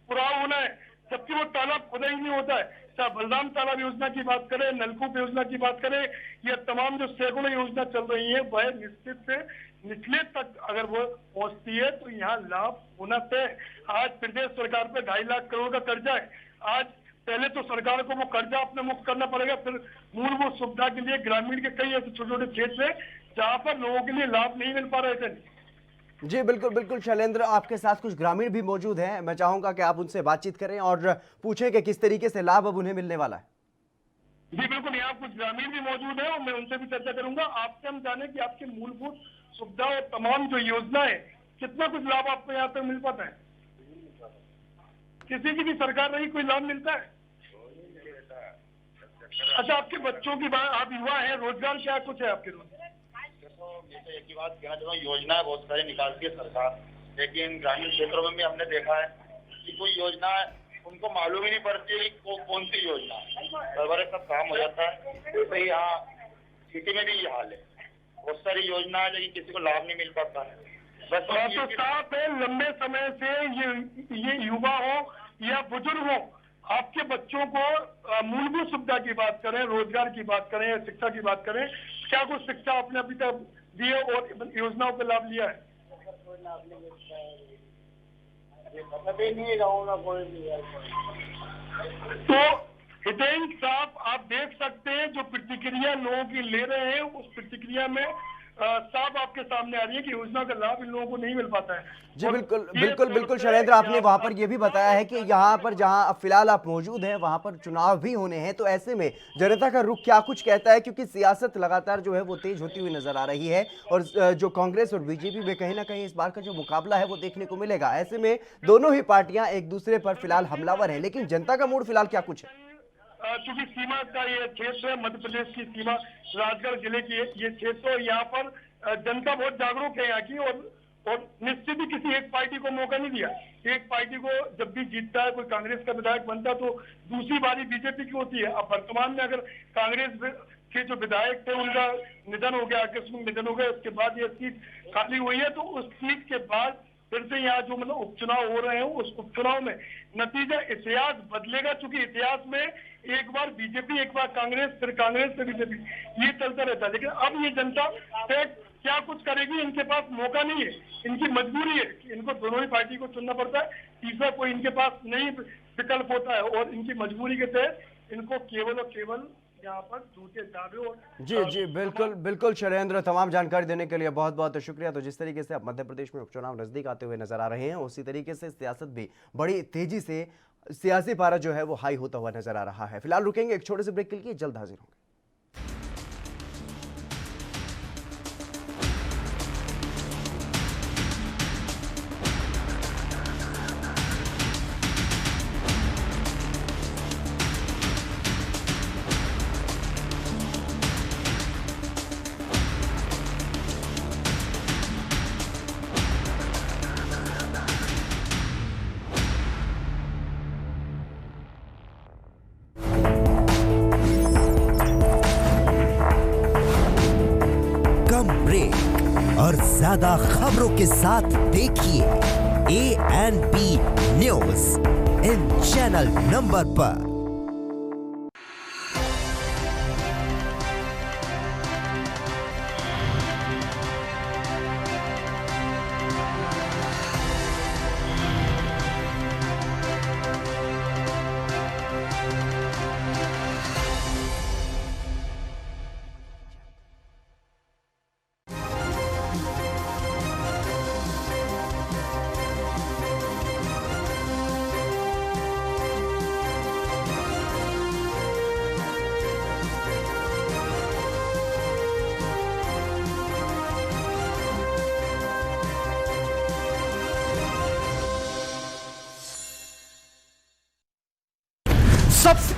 पुराव होना है, जबकि वो तालाब खुदा ही नहीं होता है। चाहे बलराम तालाब योजना की बात करें, नलकूप योजना की बात करें, या तमाम जो सैकड़ों योजना चल रही है, वह निश्चित से निचले तक अगर वो पहुंचती है तो यहाँ लाभ होना तय। आज प्रदेश सरकार पे 2.5 लाख करोड़ का कर्जा है। आज पहले तो सरकार को वो कर्जा अपने मुक्त करना पड़ेगा, फिर मूलभूत सुविधा के लिए ग्रामीण के कई ऐसे छोटे छोटे क्षेत्र है जहाँ पर लोगों के लिए लाभ नहीं मिल पा रहे थे। जी बिल्कुल बिल्कुल शैलेंद्र, आपके साथ कुछ ग्रामीण भी मौजूद हैं, मैं चाहूंगा कि आप उनसे बातचीत करें और पूछें कि किस तरीके से लाभ अब उन्हें मिलने वाला है। जी बिल्कुल, यहाँ कुछ ग्रामीण भी मौजूद है और मैं उनसे भी चर्चा करूंगा। आपसे हम जाने कि आपके मूलभूत सुविधा और तमाम जो योजना है, कितना कुछ लाभ आपको यहाँ तक मिल पाता है? किसी की भी सरकार रही कोई लाभ मिलता है? अच्छा, आपके बच्चों की बात, आप युवा है, रोजगार क्या कुछ है आपके? एक ही बात कहना चाहूँगा, योजना बहुत सारी निकालती है सरकार, लेकिन ग्रामीण क्षेत्रों में भी हमने देखा है कि कोई योजना उनको मालूम ही नहीं पड़ती है कि कौन सी योजना सरवर सब काम हो जाता है। तो यहाँ सिटी में भी ये हाल है, बहुत सारी योजना है लेकिन किसी को लाभ नहीं मिल पाता है। बस तो साफ है, लंबे समय से ये युवा हो या बुजुर्ग हो, आपके बच्चों को मूलभूत सुविधा की बात करें, रोजगार की बात करें या शिक्षा की बात करें, क्या कुछ शिक्षा आपने अभी तक दी है और योजनाओं का लाभ लिया है? तो हितेंद्र साहब, आप देख सकते हैं जो प्रतिक्रिया लोगों की ले रहे हैं, उस प्रतिक्रिया में साफ आपके सामने आ रही है कि योजना का लाभ इन लोगों को नहीं मिल पाता है। जी और बिल्कुल ये बिल्कुल तौर बिल्कुल पे शैलेंद्र, आपने यहाँ वहां पर यह भी बताया है कि यहाँ पर जहां अब फिलहाल आप मौजूद हैं वहां पर चुनाव भी होने हैं, तो ऐसे में जनता का रुख क्या कुछ कहता है, क्योंकि सियासत लगातार जो है वो तेज होती हुई नजर आ रही है और जो कांग्रेस और बीजेपी में कहीं ना कहीं इस बार का जो मुकाबला है वो देखने को मिलेगा। ऐसे में दोनों ही पार्टियां एक दूसरे पर फिलहाल हमलावर है, लेकिन जनता का मूड फिलहाल क्या कुछ है? चूंकि सीमा का ये क्षेत्र है, मध्य प्रदेश की सीमा, राजगढ़ जिले की ये क्षेत्र, और यहाँ पर जनता बहुत जागरूक है यहाँ की, और निश्चित ही किसी एक पार्टी को मौका नहीं दिया। एक पार्टी को जब भी जीतता है, कोई कांग्रेस का विधायक बनता तो दूसरी बारी बीजेपी की होती है। अब वर्तमान में अगर कांग्रेस के जो विधायक थे उनका निधन हो गया, आकस्मिक निधन हो गया, उसके बाद ये सीट खाली हुई है, तो उस सीट के बाद फिर से यहाँ जो मतलब उपचुनाव हो रहे हैं, उस उपचुनाव में नतीजा इतिहास बदलेगा। चूंकि इतिहास में एक बार बीजेपी, एक बार कांग्रेस, फिर कांग्रेस से बीजेपी, ये चलता रहता है। लेकिन अब ये जनता क्या कुछ करेगी, इनके पास मौका नहीं है, इनकी मजबूरी है कि इनको दोनों ही पार्टी को चुनना पड़ता है, तीसरा कोई इनके पास नहीं विकल्प होता है, और इनकी मजबूरी के तहत इनको केवल और केवल यहाँ पर झूठे दावे और जी जी बिल्कुल बिल्कुल शैलेंद्र, तमाम जानकारी देने के लिए बहुत बहुत शुक्रिया। तो जिस तरीके से अब मध्य प्रदेश में उपचुनाव नजदीक आते हुए नजर आ रहे हैं, उसी तरीके से सियासत भी बड़ी तेजी से, सियासी पारा जो है वो हाई होता हुआ नजर आ रहा है। फिलहाल रुकेंगे एक छोटे से ब्रेक के लिए, जल्द हाजिर होंगे। और ज्यादा खबरों के साथ देखिए ANP news in channel number पर। सबसे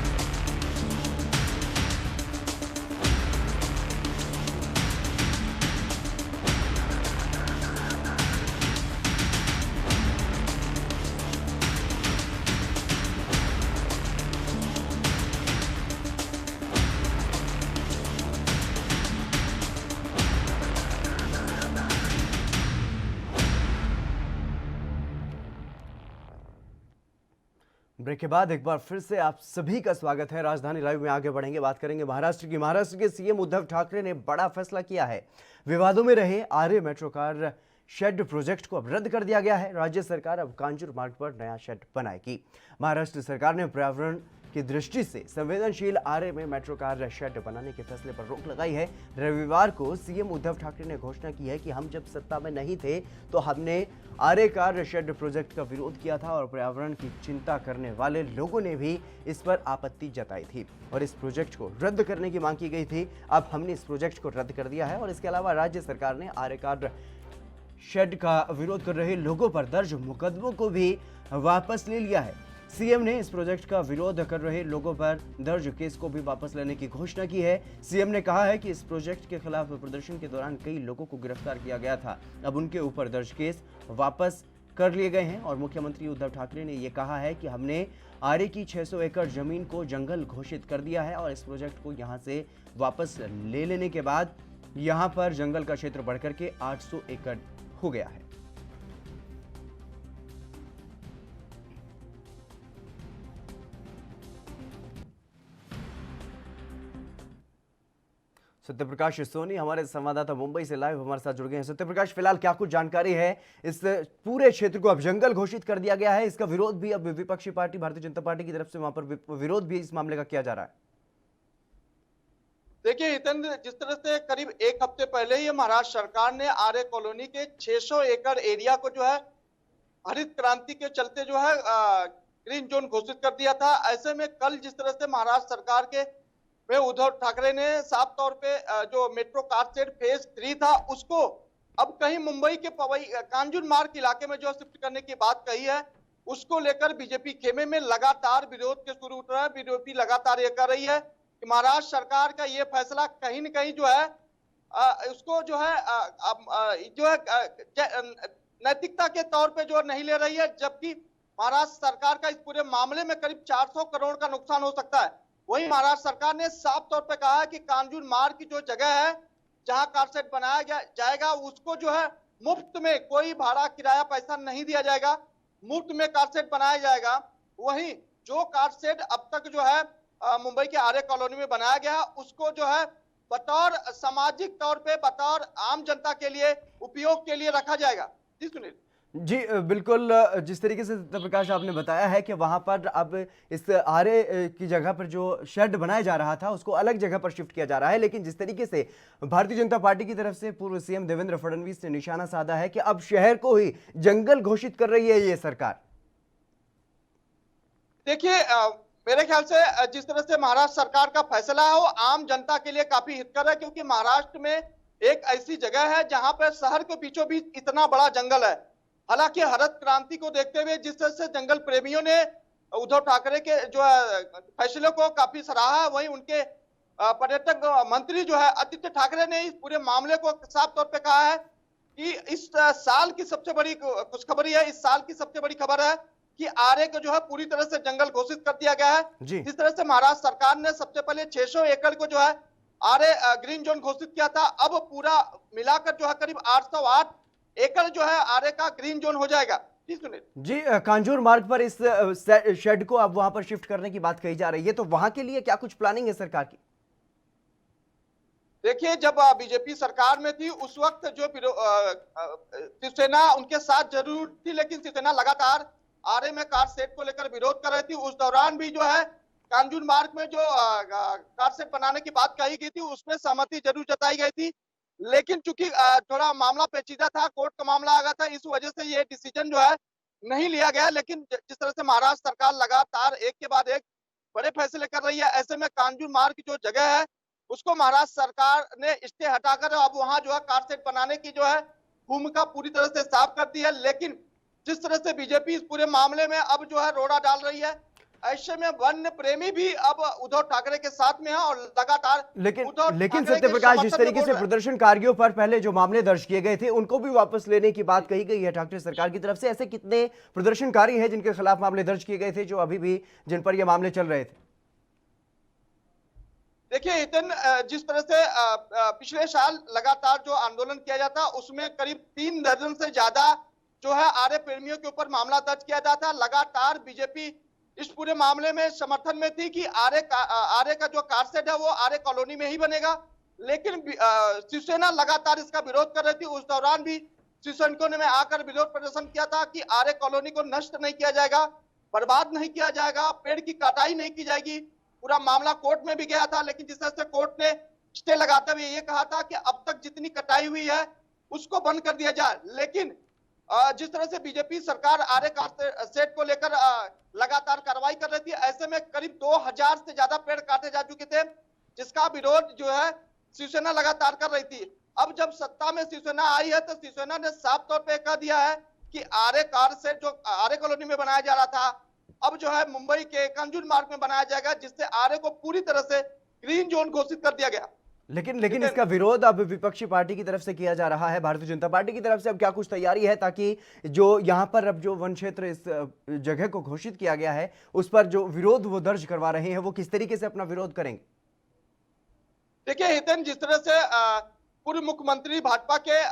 ब्रेक के बाद एक बार फिर से आप सभी का स्वागत है। राजधानी लाइव में आगे बढ़ेंगे, बात करेंगे महाराष्ट्र की। महाराष्ट्र के सीएम उद्धव ठाकरे ने बड़ा फैसला किया है। विवादों में रहे आर्य मेट्रो कार शेड प्रोजेक्ट को अब रद्द कर दिया गया है। राज्य सरकार अब कांजूर मार्ग पर नया शेड बनाएगी। महाराष्ट्र सरकार ने पर्यावरण की दृष्टि से संवेदनशील आर्य में मेट्रो कार शेड बनाने के फैसले पर रोक लगाई है। रविवार को सीएम उद्धव ठाकरे ने घोषणा की है कि हम जब सत्ता में नहीं थे तो हमने आर्य कार शेड प्रोजेक्ट का विरोध किया था और पर्यावरण की चिंता करने वाले लोगों ने भी इस पर आपत्ति जताई थी और इस प्रोजेक्ट को रद्द करने की मांग की गई थी। अब हमने इस प्रोजेक्ट को रद्द कर दिया है और इसके अलावा राज्य सरकार ने आर्य कार शेड का विरोध कर रहे लोगों पर दर्ज मुकदमों को भी वापस ले लिया है। सीएम ने इस प्रोजेक्ट का विरोध कर रहे लोगों पर दर्ज केस को भी वापस लेने की घोषणा की है। सीएम ने कहा है कि इस प्रोजेक्ट के खिलाफ प्रदर्शन के दौरान कई लोगों को गिरफ्तार किया गया था, अब उनके ऊपर दर्ज केस वापस कर लिए गए हैं। और मुख्यमंत्री उद्धव ठाकरे ने यह कहा है कि हमने आर्य की 600 एकड़ जमीन को जंगल घोषित कर दिया है और इस प्रोजेक्ट को यहां से वापस ले लेने के बाद यहां पर जंगल का क्षेत्र बढ़कर के 800 एकड़ हो गया है। सत्यप्रकाश सोनी हमारे संवाददाता मुंबई से लाइव हमारे साथ जुड़ गए हैं। सत्यप्रकाश, फिलहाल क्या कुछ जानकारी है? इस पूरे क्षेत्र को अब जंगल घोषित कर दिया गया है, इसका विरोध भी अब विपक्षी पार्टी भारतीय जनता पार्टी की तरफ से वहां पर विरोध भी इस मामले का किया जा रहा है। देखिए हितेंद्र, जिस तरह से करीब एक हफ्ते पहले ही महाराष्ट्र सरकार ने आर्य कॉलोनी के 600 एकड़ एरिया को जो है हरित क्रांति के चलते जो है ग्रीन जोन घोषित कर दिया था। ऐसे में कल जिस तरह से महाराष्ट्र सरकार के में उद्धव ठाकरे ने साफ तौर पे जो मेट्रो कारशेड फेज 3 था उसको अब कहीं मुंबई के कांजूर मार्ग इलाके में जो शिफ्ट करने की बात कही है, उसको लेकर बीजेपी खेमे में लगातार विरोध के शुरू उठ रहा है। बीजेपी लगातार ये कर रही है कि महाराष्ट्र सरकार का ये फैसला कहीं न कहीं जो है उसको जो है नैतिकता के तौर पे जो नहीं ले रही है, जबकि महाराष्ट्र सरकार का इस पूरे मामले में करीब 400 करोड़ का नुकसान हो सकता है। वहीं महाराष्ट्र सरकार ने साफ तौर पे कहा है कि कांजूर मार्ग की जो जगह है जहां कारशेड बनाया जाएगा उसको जो है मुफ्त में, कोई भाड़ा किराया पैसा नहीं दिया जाएगा, मुफ्त में कारशेड बनाया जाएगा। वहीं जो कारशेड अब तक जो है मुंबई के आर्य कॉलोनी में बनाया गया उसको जो है बतौर सामाजिक तौर पे, बतौर आम जनता के लिए उपयोग के लिए रखा जाएगा। जी सुनील। जी बिल्कुल, जिस तरीके से सत्यप्रकाश आपने बताया है कि वहां पर अब इस आर्य की जगह पर जो शेड बनाया जा रहा था उसको अलग जगह पर शिफ्ट किया जा रहा है, लेकिन जिस तरीके से भारतीय जनता पार्टी की तरफ से पूर्व सीएम देवेंद्र फडणवीस ने निशाना साधा है कि अब शहर को ही जंगल घोषित कर रही है ये सरकार। देखिए मेरे ख्याल से जिस तरह से महाराष्ट्र सरकार का फैसला है वो आम जनता के लिए काफी हितकर है, क्योंकि महाराष्ट्र में एक ऐसी जगह है जहां पर शहर के बीचों बीच इतना बड़ा जंगल है। हालांकि हरित क्रांति को देखते हुए जिस तरह से जंगल प्रेमियों ने उद्धव ठाकरे के जो फैसले को काफी सराहा, वहीं उनके पर्यटक मंत्री जो है आदित्य ठाकरे ने इस पूरे मामले को साफ तौर पे कहा है कि इस साल की सबसे बड़ी खुशखबरी है, इस साल की सबसे बड़ी खबर है कि आर्य को जो है पूरी तरह से जंगल घोषित कर दिया गया है। जिस तरह से महाराष्ट्र सरकार ने सबसे पहले 600 एकड़ को जो है आर्य ग्रीन जोन घोषित किया था, अब पूरा मिलाकर जो है करीब 808 एकड़ जो है आर्य का ग्रीन जोन हो जाएगा। जी सुनील। जी, कांजूर मार्ग पर इस शेड को अब वहां पर शिफ्ट करने की बात कही जा रही है, तो वहां के लिए क्या कुछ प्लानिंग है सरकार की? देखिए जब बीजेपी सरकार में थी उस वक्त जो शिवसेना उनके साथ जरूर थी, लेकिन शिवसेना लगातार आर्य में कारशेड को लेकर विरोध कर रही थी। उस दौरान भी जो है कांजूर मार्ग में जो कारशेड बनाने की बात कही गई थी उसमें सहमति जरूर जताई गई थी, लेकिन चूंकि थोड़ा मामला पेचीदा था, कोर्ट का मामला आ गया था, इस वजह से ये डिसीजन जो है नहीं लिया गया। लेकिन जिस तरह से महाराष्ट्र सरकार लगातार एक के बाद एक बड़े फैसले कर रही है, ऐसे में कांजूर मार्ग की जो जगह है उसको महाराष्ट्र सरकार ने स्टे हटाकर अब वहां जो है कारशेड बनाने की जो है भूमिका पूरी तरह से साफ कर दी है। लेकिन जिस तरह से बीजेपी इस पूरे मामले में अब जो है रोड़ा डाल रही है, ऐसे में वन्य प्रेमी भी अब उद्धव ठाकरे के साथ में है और लगातार लेकिन सत्यप्रकाश, जिस तरीके से प्रदर्शनकारियों पर पहले जो मामले दर्ज किए गए थे उनको भी वापस लेने की बात कही गई है ठाकरे सरकार की तरफ से, ऐसे कितने प्रदर्शनकारी हैं जिनके खिलाफ मामले दर्ज किए गए थे, जो अभी भी जिन पर ये मामले चल रहे थे? देखिए हितेन, जिस तरह से पिछले साल लगातार जो आंदोलन किया जाता उसमें करीब 3 दर्जन से ज्यादा जो है आर्य प्रेमियों के ऊपर मामला दर्ज किया जाता। लगातार बीजेपी इस पूरे मामले में समर्थन में थी कि आर्य का जो कारशेड है वो आर्य कॉलोनी में ही बनेगा, लेकिन शिवसेना लगातार इसका विरोध कर रही थी। उस दौरान भी शिवसैनिकों ने आकर विरोध प्रदर्शन किया था कि आर्य कॉलोनी को नष्ट नहीं किया जाएगा, बर्बाद नहीं किया जाएगा, पेड़ की कटाई नहीं की जाएगी। पूरा मामला कोर्ट में भी गया था, लेकिन जिस तरह से कोर्ट ने स्टे लगाते हुए ये कहा था कि अब तक जितनी कटाई हुई है उसको बंद कर दिया जाए। लेकिन जिस तरह से बीजेपी सरकार आर्य कारशेड को लेकर लगातार कार्रवाई कर रही थी, ऐसे में करीब 2000 से ज्यादा पेड़ काटे जा चुके थे, जिसका विरोध जो है शिवसेना लगातार कर रही थी। अब जब सत्ता में शिवसेना आई है तो शिवसेना ने साफ तौर पे कह दिया है कि आर्य कारशेड जो आर्य कॉलोनी में बनाया जा रहा था अब जो है मुंबई के कांजूर मार्ग में बनाया जाएगा, जिससे आर्य को पूरी तरह से ग्रीन जोन घोषित कर दिया गया। लेकिन इसका विरोध अब विपक्षी पार्टी की तरफ से किया जा रहा है, भारतीय जनता पार्टी की तरफ से अब क्या कुछ तैयारी है ताकि जो यहाँ पर अब जो वन क्षेत्र इस जगह को घोषित किया गया है उस पर जो विरोध वो दर्ज करवा रहे हैं वो किस तरीके से अपना विरोध करेंगे? देखिए हितेन, जिस तरह से पूर्व मुख्यमंत्री भाजपा के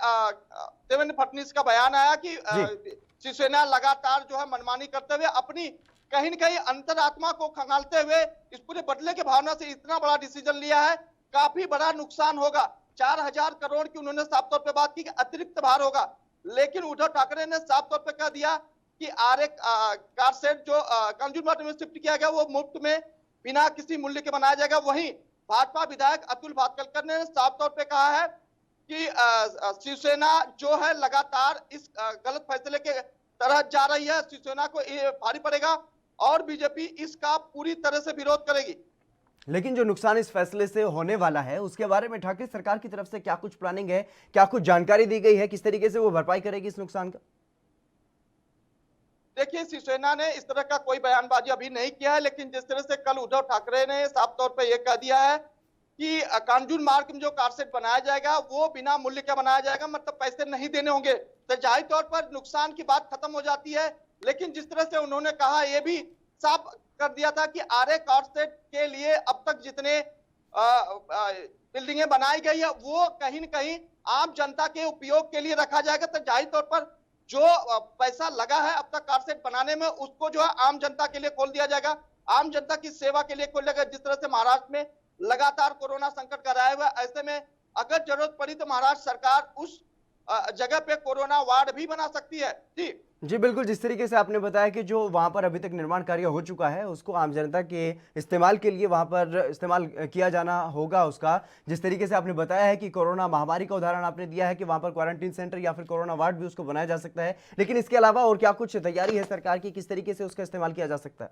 देवेंद्र फडणवीस का बयान आया कि शिवसेना लगातार जो है मनमानी करते हुए अपनी कहीं न कहीं अंतरात्मा को खंगालते हुए इस पूरे बदले के भावना से इतना बड़ा डिसीजन लिया है काफी बड़ा नुकसान होगा। 4000 करोड़ की उन्होंने साफ तौर पे बात की कि अतिरिक्त भार होगा, लेकिन उद्धव ठाकरे ने साफ तौर पे कह दिया कि आर कार सेट जो कंज्यूमर में शिफ्ट किया गया वो मुफ्त में बिना किसी मूल्य के बनाया जाएगा। वहीं भाजपा विधायक अतुल भातखलकर ने साफ तौर पे कहा है कि शिवसेना जो है लगातार इस गलत फैसले के तरह जा रही है, शिवसेना को ये भारी पड़ेगा और बीजेपी इसका पूरी तरह से विरोध करेगी। लेकिन जो नुकसान इस फैसले से होने वाला है उसके बारे में ठाकरे सरकार की तरफ से क्या कुछ प्लानिंग है, क्या कुछ जानकारी दी गई है, किस तरीके से वो भरपाई करेगी इस नुकसान का? देखिए, शिवसेना ने इस तरह का कोई बयानबाजी अभी नहीं किया है, लेकिन जिस तरह से कल उद्धव ठाकरे ने साफ तौर पर यह कह दिया है कि कांजून मार्ग में जो कारसेट बनाया जाएगा वो बिना मूल्य का बनाया जाएगा, मतलब पैसे नहीं देने होंगे, तो जाहिर तौर पर नुकसान की बात खत्म हो जाती है। लेकिन जिस तरह से उन्होंने कहा, यह भी साफ कर दिया था कि आरए कारसेट के लिए अब तक जितने बिल्डिंगें बनाई गई है वो कहीं न कहीं आम जनता के उपयोग के लिए रखा जाएगा। तो जाहिर तौर पर जो पैसा लगा है अब तक कारसेट बनाने में उसको जो है आम जनता के लिए खोल दिया जाएगा, आम जनता की सेवा के लिए खोल दिया जाएगा। जिस तरह से महाराष्ट्र में लगातार कोरोना संकट का रहा हुआ, ऐसे में अगर जरूरत पड़ी तो महाराष्ट्र सरकार उस जगह पे कोरोना वार्ड भी बना सकती है। जी बिल्कुल, जिस तरीके से आपने बताया कि जो वहां पर अभी तक निर्माण कार्य हो चुका है उसको आम जनता के इस्तेमाल के लिए वहां पर इस्तेमाल किया जाना होगा उसका, जिस तरीके से आपने बताया है कि कोरोना महामारी का उदाहरण आपने दिया है कि वहां पर क्वारंटीन सेंटर या फिर कोरोना वार्ड भी उसको बनाया जा सकता है, लेकिन इसके अलावा और क्या कुछ तैयारी है सरकार की, किस तरीके से उसका इस्तेमाल किया जा सकता है?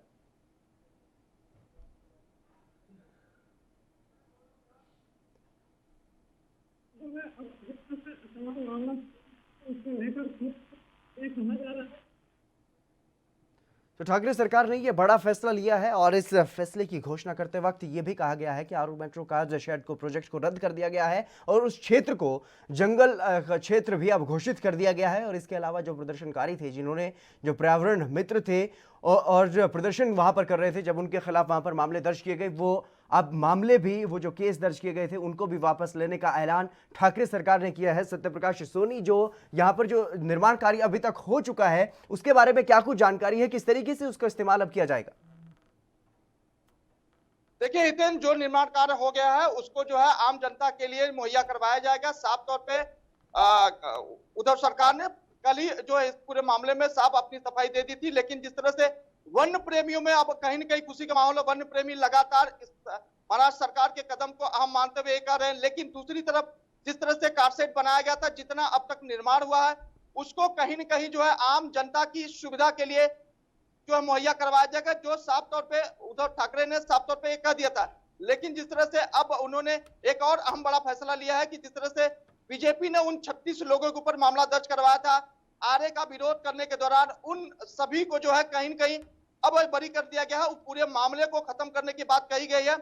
तो ठाकरे सरकार ने यह बड़ा फैसला लिया है और इस फैसले की घोषणा करते वक्त यह भी कहा गया है कि आरू मेट्रो का शेड को प्रोजेक्ट को रद्द कर दिया गया है और उस क्षेत्र को जंगल क्षेत्र भी अब घोषित कर दिया गया है। और इसके अलावा जो प्रदर्शनकारी थे, जिन्होंने जो पर्यावरण मित्र थे और जो प्रदर्शन वहां पर कर रहे थे, जब उनके खिलाफ वहां पर मामले दर्ज किए गए, वो अब मामले भी, वो जो केस दर्ज किए गए थे उनको भी वापस लेने का ऐलान ठाकरे सरकार ने किया है। सत्यप्रकाश सोनी, जो यहां पर जो निर्माण कार्य अभी तक हो चुका है उसके बारे में क्या कुछ जानकारी है, किस तरीके से उसका इस्तेमाल अब किया जाएगा? देखिए हितेन, जो निर्माण कार्य हो गया है उसको जो है आम जनता के लिए मुहैया करवाया जाएगा। साफ तौर पे उद्धव सरकार ने कल ही जो है इस पूरे मामले में साफ अपनी सफाई दे दी थी, लेकिन जिस तरह से वन्य प्रेमियों में अब कहीं न कहीं खुशी का माहौल है, वन्य प्रेमी लगातार इस महाराष्ट्र सरकार के कदम को अहम मानते हुए कह रहे हैं। लेकिन दूसरी तरफ जिस तरह से कारसेट बनाया गया था, जितना अब तक निर्माण हुआ है उसको कहीं न कहीं जो है आम जनता की सुविधा के लिए जो है मुहैया करवाया जाएगा, जो साफ तौर पे उद्धव ठाकरे ने साफ तौर पे कह दिया था। लेकिन जिस तरह से अब उन्होंने एक और अहम बड़ा फैसला लिया है कि जिस तरह से बीजेपी ने उन 36 लोगों के ऊपर मामला दर्ज करवाया था आरए का विरोध करने के दौरान, उन सभी को जो है कहीं न कहीं अब बरी कर दिया गया है। उस पूरे मामले को खत्म करने की बात कही गई है,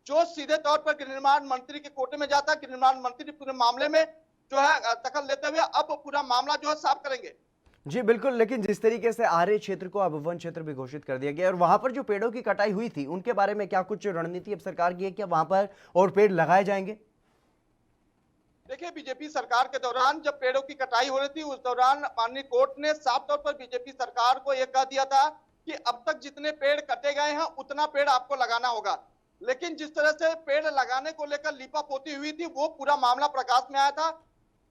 जो सीधे तौर पर गृह निर्माण मंत्री के कोटे में जाता है। गृह निर्माण मंत्री पूरे मामले में जो है दखल लेते हुए अब पूरा मामला जो है साफ करेंगे। जी बिल्कुल, लेकिन जिस तरीके से आरए क्षेत्र को अब वन क्षेत्र भी घोषित कर दिया गया और वहां पर जो पेड़ों की कटाई हुई थी उनके बारे में क्या कुछ रणनीति अब सरकार की है, क्या वहां पर और पेड़ लगाए जाएंगे? देखिए, बीजेपी सरकार के दौरान जब पेड़ों की कटाई हो रही थी उस दौरान माननीय कोर्ट ने साफ तौर पर बीजेपी सरकार को यह कह दिया था कि अब तक जितने पेड़ कटे गए हैं उतना पेड़ आपको लगाना होगा। लेकिन जिस तरह से पेड़ लगाने को लेकर लीपापोती हुई थी वो पूरा मामला प्रकाश में आया था।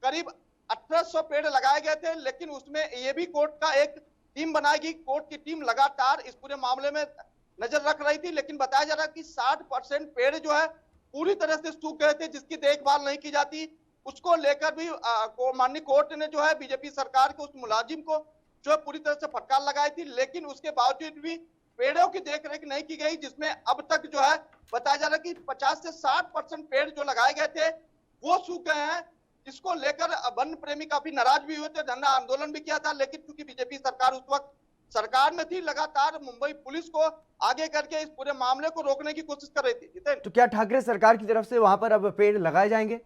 करीब 1800 पेड़ लगाए गए थे, लेकिन उसमें ये भी कोर्ट का एक टीम बनाई गई। कोर्ट की टीम लगातार इस पूरे मामले में नजर रख रही थी, लेकिन बताया जा रहा है कि 60% पेड़ जो है पूरी तरह से सूख गए थे, जिसकी देखभाल नहीं की जाती। उसको लेकर भी माननीय कोर्ट ने जो है बीजेपी सरकार के उस मुलाजिम को जो है पूरी तरह से फटकार लगाई थी, लेकिन उसके बावजूद भी पेड़ों की देखरेख नहीं की गई, जिसमें अब तक जो है बताया जा रहा है कि 50 से 60% पेड़ जो लगाए गए थे वो सूख गए हैं। इसको लेकर वन प्रेमी काफी नाराज भी हुए थे, धरना आंदोलन भी किया था, लेकिन क्योंकि बीजेपी सरकार उस वक्त सरकार में थी, लगातार मुंबई पुलिस को आगे करके इस पूरे मामले को रोकने की कोशिश कर रही थी। तो क्या ठाकरे सरकार की तरफ से वहां पर अब पेड़ लगाए जाएंगे?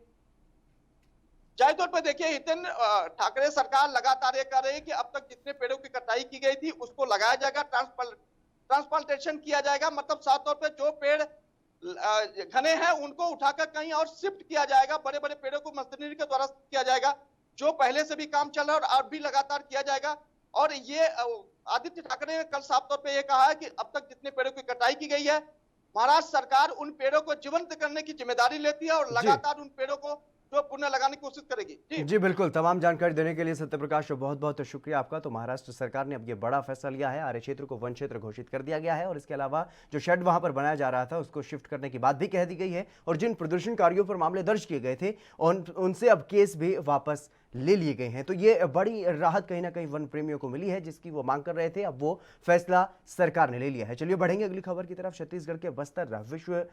जाहिर तौर पर देखिए हितेन, ठाकरे सरकार लगातार ये कह रही है कि अब तक जितने पेड़ों की कटाई की गई थी उसको लगाया जाएगा, ट्रांसप्लांटेशन किया जाएगा। मतलब साफ तौर पे जो पेड़ घने हैं उनको उठाकर कहीं और शिफ्ट किया जाएगा, बड़े बड़े पेड़ों को मशीनरी के द्वारा किया जाएगा, जो पहले से भी काम चल रहा है और अब भी लगातार किया जाएगा। और ये आदित्य ठाकरे ने कल साफ तौर पे ये कहा है कि अब तक जितने पेड़ों की कटाई की गई है महाराष्ट्र सरकार उन पेड़ों को जीवंत करने की जिम्मेदारी लेती है और लगातार उन पेड़ों को जो पुनः लगाने की कोशिश करेगी। जी बिल्कुल, तमाम जानकारी देने के लिए सत्यप्रकाश बहुत बहुत शुक्रिया आपका। तो महाराष्ट्र सरकार ने अब ये बड़ा फैसला लिया है, आर्य क्षेत्र को वन क्षेत्र घोषित कर दिया गया है और इसके अलावा जो शेड वहां पर बनाया जा रहा था उसको शिफ्ट करने की बात भी कह दी गई है और जिन प्रदर्शनकारियों पर मामले दर्ज किए गए थे उनसे अब केस भी वापस ले लिए गए हैं। तो ये बड़ी राहत कहीं ना कहीं वन प्रेमियों को मिली है जिसकी वो मांग कर रहे थे, अब वो फैसला सरकार ने ले लिया है। चलिए बढ़ेंगे अगली खबर की तरफ। छत्तीसगढ़ के बस्तर विश्व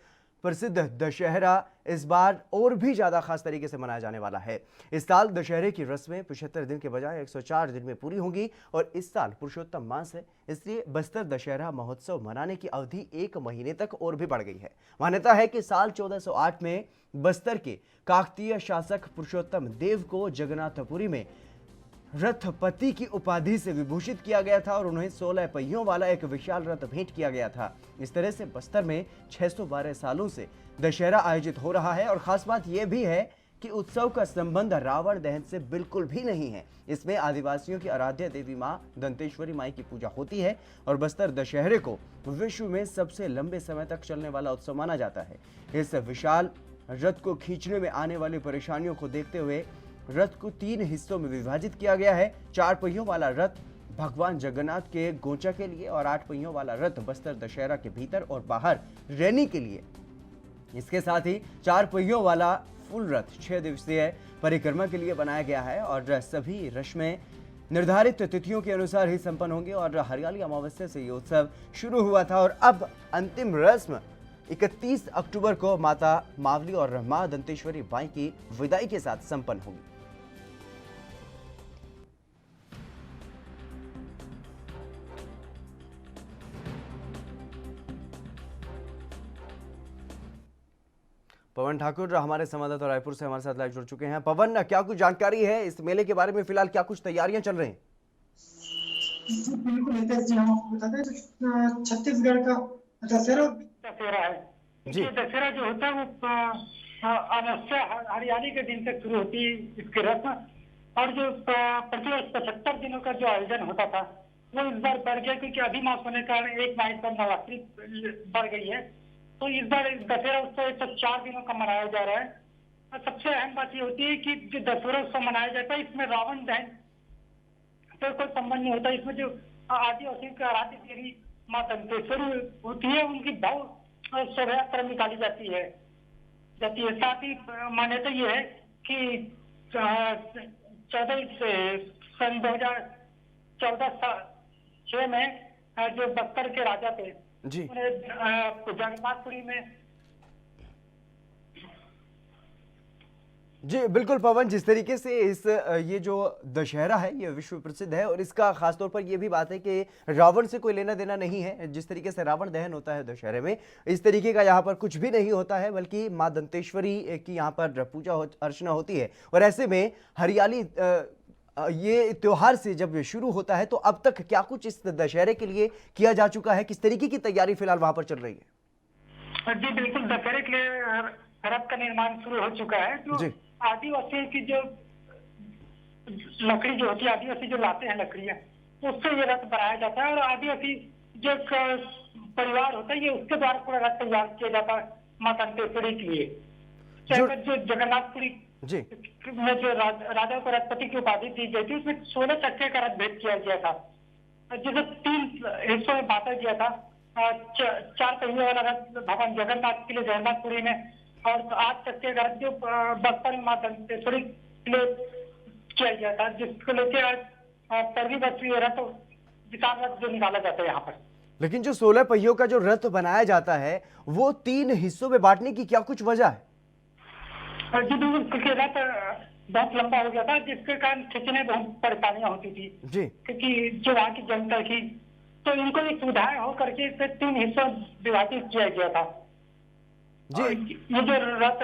प्रसिद्ध दशहरा इस बार और भी ज्यादा खास तरीके से मनाया जाने वाला है। इस साल दशहरे की रस्में 75 दिन के बजाय 104 दिन में पूरी होंगी और इस साल पुरुषोत्तम मास है, इसलिए बस्तर दशहरा महोत्सव मनाने की अवधि 1 महीने तक और भी बढ़ गई है। मान्यता है कि साल 1408 में बस्तर के काकतीय शासक पुरुषोत्तम देव को जगन्नाथपुरी में रथपति की उपाधि से विभूषित किया गया था और उन्हें 16 पहियों वाला एक विशाल रथ भेंट किया गया था। इस तरह से बस्तर में 612 सालों से दशहरा आयोजित हो रहा है और खास बात यह भी है कि उत्सव का संबंध रावण दहन से बिल्कुल भी नहीं है। इसमें आदिवासियों की आराध्य देवी मां दंतेश्वरी माई की पूजा होती है और बस्तर दशहरे को विश्व में सबसे लंबे समय तक चलने वाला उत्सव माना जाता है। इस विशाल रथ को खींचने में आने वाली परेशानियों को देखते हुए रथ को 3 हिस्सों में विभाजित किया गया है। 4 पहियों वाला रथ भगवान जगन्नाथ के गोचा के लिए और 8 पहियों वाला रथ बस्तर दशहरा के भीतर और बाहर रैनी के लिए। इसके साथ ही 4 पहियों वाला फुल रथ 6 दिवसीय परिक्रमा के लिए बनाया गया है और सभी रस्में निर्धारित तिथियों के अनुसार ही संपन्न होंगे और हरियाली अमावस्या से ये उत्सव शुरू हुआ था और अब अंतिम रस्म 31 अक्टूबर को माता मावली और मां दंतेश्वरी बाई की विदाई के साथ संपन्न होगी। पवन ठाकुर हमारे संवाददाता रायपुर से हमारे साथ लाइव जुड़ चुके हैं। पवन, क्या कुछ जानकारी है इस मेले के बारे में? फिलहाल क्या कुछ तैयारियां चल रही हैं? बिल्कुल हितेश जी, हम आपको बताते हैं छत्तीसगढ़ का दशहरा है जी। दशहरा जो होता है वो अमावस्या हरियाली के दिन से शुरू होती है इसकी रस्म और जो प्रतिवर्ष 75 दिनों का जो आयोजन होता था वो इस बार बढ़ गया क्योंकि अधि मास होने के कारण एक मास पर नवरात्रि बढ़ गई है। तो इस बार दशहरा उत्सव 104 दिनों का मनाया जा रहा है और सबसे अहम बात ये होती है कि जो दशहरा उत्सव मनाया जाता है इसमें रावण दहन तो कोई संबंध नहीं होता। इसमें जो आदिवासियों की आराध्य देवी मां दंतेश्वरी होती है उनकी भाव शोभा यात्रा निकाली जाती है। साथ ही मान्यता ये है कि 2014 में जो बस्तर के राजा थे जी, उन्हें जगन्नाथपुरी में जी बिल्कुल पवन, जिस तरीके से ये जो दशहरा है ये विश्व प्रसिद्ध है और इसका खासतौर पर ये भी बात है कि रावण से कोई लेना देना नहीं है। जिस तरीके से रावण दहन होता है दशहरे में, इस तरीके का यहाँ पर कुछ भी नहीं होता है, बल्कि माँ दंतेश्वरी की यहाँ पर पूजा अर्चना होती है। और ऐसे में हरियाली ये त्योहार से जब शुरू होता है तो अब तक क्या कुछ इस दशहरे के लिए किया जा चुका है? किस तरीके की तैयारी फिलहाल वहां पर चल रही है? जी बिल्कुल, दशहरे के लिए रथ का निर्माण शुरू हो चुका है। जो आदिवासी की जो लकड़ी जो होती है, आदिवासी जो लाते हैं लकड़ियां, उससे ये रथ बनाया जाता है और आदिवासी जो परिवार होता है ये उसके द्वारा पूरा रथ तैयार किया जाता है मां दंतेश्वरी के लिए। जो जगन्नाथपुरी जी में जो राजा को रथपति की उपाधि दी गई थी उसमें 16 चक्के का रथ भेंट किया गया था जिसे 3 हिस्सों में बांटा गया था। 4 पहिए वाला रथ भगवान जगन्नाथ के लिए जगन्नाथपुरी में और 8 चक्के का रथ जो बस्तर में मां दंतेश्वरी के लिए किया गया था, जिसको लेकर आज प्रति वर्ष ये रथ विशाल रथ जो निकाला जाता है यहाँ पर। लेकिन जो 16 पहियों का जो रथ बनाया जाता है वो 3 हिस्सों में बांटने की क्या कुछ वजह है? जी बिल्कुल, क्योंकि रथ बहुत लंबा हो गया था जिसके कारण खींचने में बहुत परेशानियां होती थी जी, क्योंकि जो वहाँ की जनता थी तो इनको ये सुविधाएं हो करके इसे 3 हिस्सों विभाजित किया गया था जी। ये जो रथ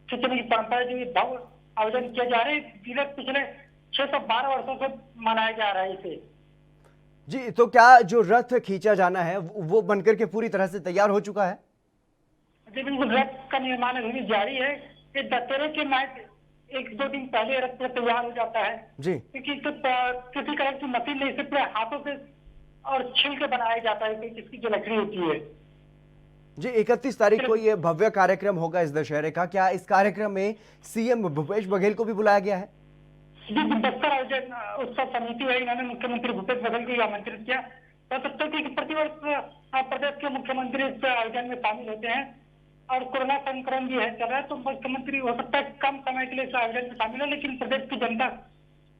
खींचने की परंपरा जो भव्य आयोजन किया जा रहा है विगत पिछले 612 वर्षों से मनाया जा रहा है इसे जी। तो क्या जो रथ खींचा जाना है वो बनकर के पूरी तरह से तैयार हो चुका है? जी बिल्कुल, रथ का निर्माण अभी जारी है। दशहरे के मैच 1-2 दिन पहले रथ तैयार हो जाता है जी, क्योंकि किसी तरह की मशीन नहीं, सिर्फ हाथों से और छील के बनाया जाता है इसकी जो लकड़ी होती है जी 31 तारीख को ये भव्य कार्यक्रम होगा इस दशहरे का। क्या इस कार्यक्रम में सीएम भूपेश बघेल को भी बुलाया गया है? जी बस्तर आयोजन उत्सव समिति है, इन्होंने मुख्यमंत्री भूपेश बघेल को आमंत्रित किया। हो सकता है कि प्रतिवर्ष प्रदेश के मुख्यमंत्री इस आयोजन में शामिल होते हैं और कोरोना संक्रमण भी है चल रहा है, तो मुख्यमंत्री हो सकता है कम समय के लिए इस आयोजन में शामिल है, लेकिन प्रदेश की जनता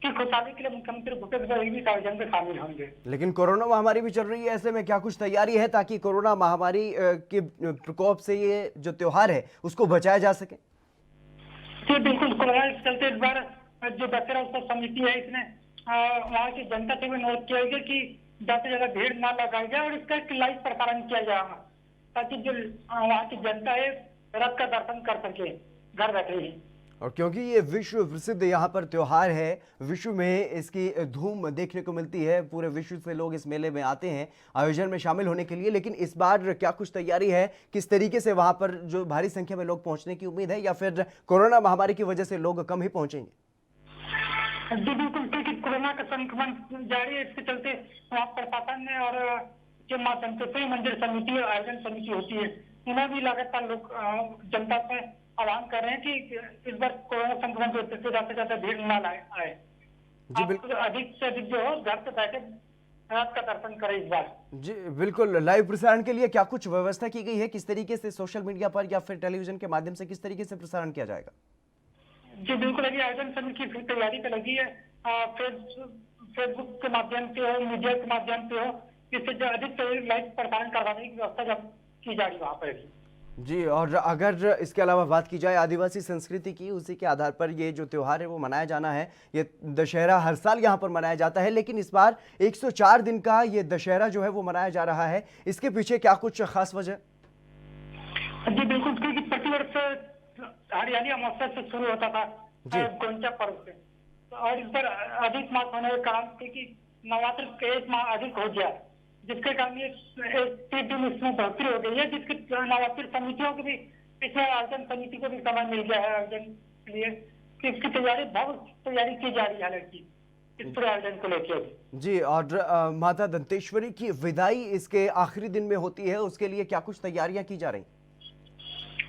की खुशहाली के लिए मुख्यमंत्री भूपेश बघेल भी इस आयोजन में शामिल होंगे। लेकिन कोरोना महामारी भी चल रही है, ऐसे में क्या कुछ तैयारी है ताकि कोरोना महामारी के प्रकोप से ये जो त्योहार है उसको बचाया जा सके? जी बिल्कुल, कोरोना के चलते इस बार जो दशहरा उत्सव समिति है इसने वहाँ की जनता से भी अनुरोध किया गया कि ज्यादा से ज्यादा भीड़ ना लगाई जाए और इसका एक लाइव प्रसारण किया जाएगा ताकि जो वहाँ की जनता है रथ का दर्शन कर सके घर बैठे ही। और क्योंकि ये विश्व प्रसिद्ध यहाँ पर त्योहार है, विश्व में इसकी धूम देखने को मिलती है, पूरे विश्व से लोग इस मेले में आते हैं आयोजन में शामिल होने के लिए, लेकिन इस बार क्या कुछ तैयारी है? किस तरीके से वहाँ पर जो भारी संख्या में लोग पहुँचने की उम्मीद है या फिर कोरोना महामारी की वजह से लोग कम ही पहुँचेंगे? जी बिल्कुल, क्योंकि कोरोना का संक्रमण जारी है, इसके चलते वहाँ प्रशासन ने और जो माँ दंतेश्वरी मंदिर समिति और आयोजन समिति होती है उन्हें भी लगातार लोग जनता से आह्वान कर रहे हैं कि इस बार कोरोना संक्रमण की वजह से ज्यादा से ज्यादा भीड़ न आए। जी बिल्कुल, अधिक से अधिक जो हो घर से बैठे रात का दर्शन करें इस बार। जी बिल्कुल, लाइव प्रसारण के लिए क्या कुछ व्यवस्था की गई है? किस तरीके से सोशल मीडिया पर या फिर टेलीविजन के माध्यम से किस तरीके से प्रसारण किया जाएगा? जी बिल्कुल, अभी आयोजन समिति की तैयारी पे लगी है। फेसबुक के माध्यम से हो, मीडिया के माध्यम से हो, इससे जो अधिक से अधिक लाइव प्रसारण करवाने की व्यवस्था जब की जा रही वहाँ पर। जी, और अगर इसके अलावा बात की जाए आदिवासी संस्कृति की, उसी के आधार पर ये जो त्योहार है वो मनाया जाना है। ये दशहरा हर साल यहाँ पर मनाया जाता है, लेकिन इस बार 104 दिन का ये दशहरा जो है वो मनाया जा रहा है। इसके पीछे क्या कुछ खास वजह? जी बिल्कुल, क्योंकि प्रतिवर्ष हरियाली अमावस्या से शुरू होता था गोंचा पर्व से, और इस पर अधिक मास होने के कारण क्योंकि नवरात्र का एक माह अधिक हो गया, जिसके कारण ये 30 दिन इसमें बढ़ोतरी हो गई है, जिसके नवरात्र समितियों को भी इसमें आयोजन समिति को भी समय मिल गया है आयोजन के लिए कि इसकी तैयारी की जा रही है हालांकि इस पूरे आयोजन को लेकर। जी, और माता दंतेश्वरी की विदाई इसके आखिरी दिन में होती है, उसके लिए क्या कुछ तैयारियां की जा रही?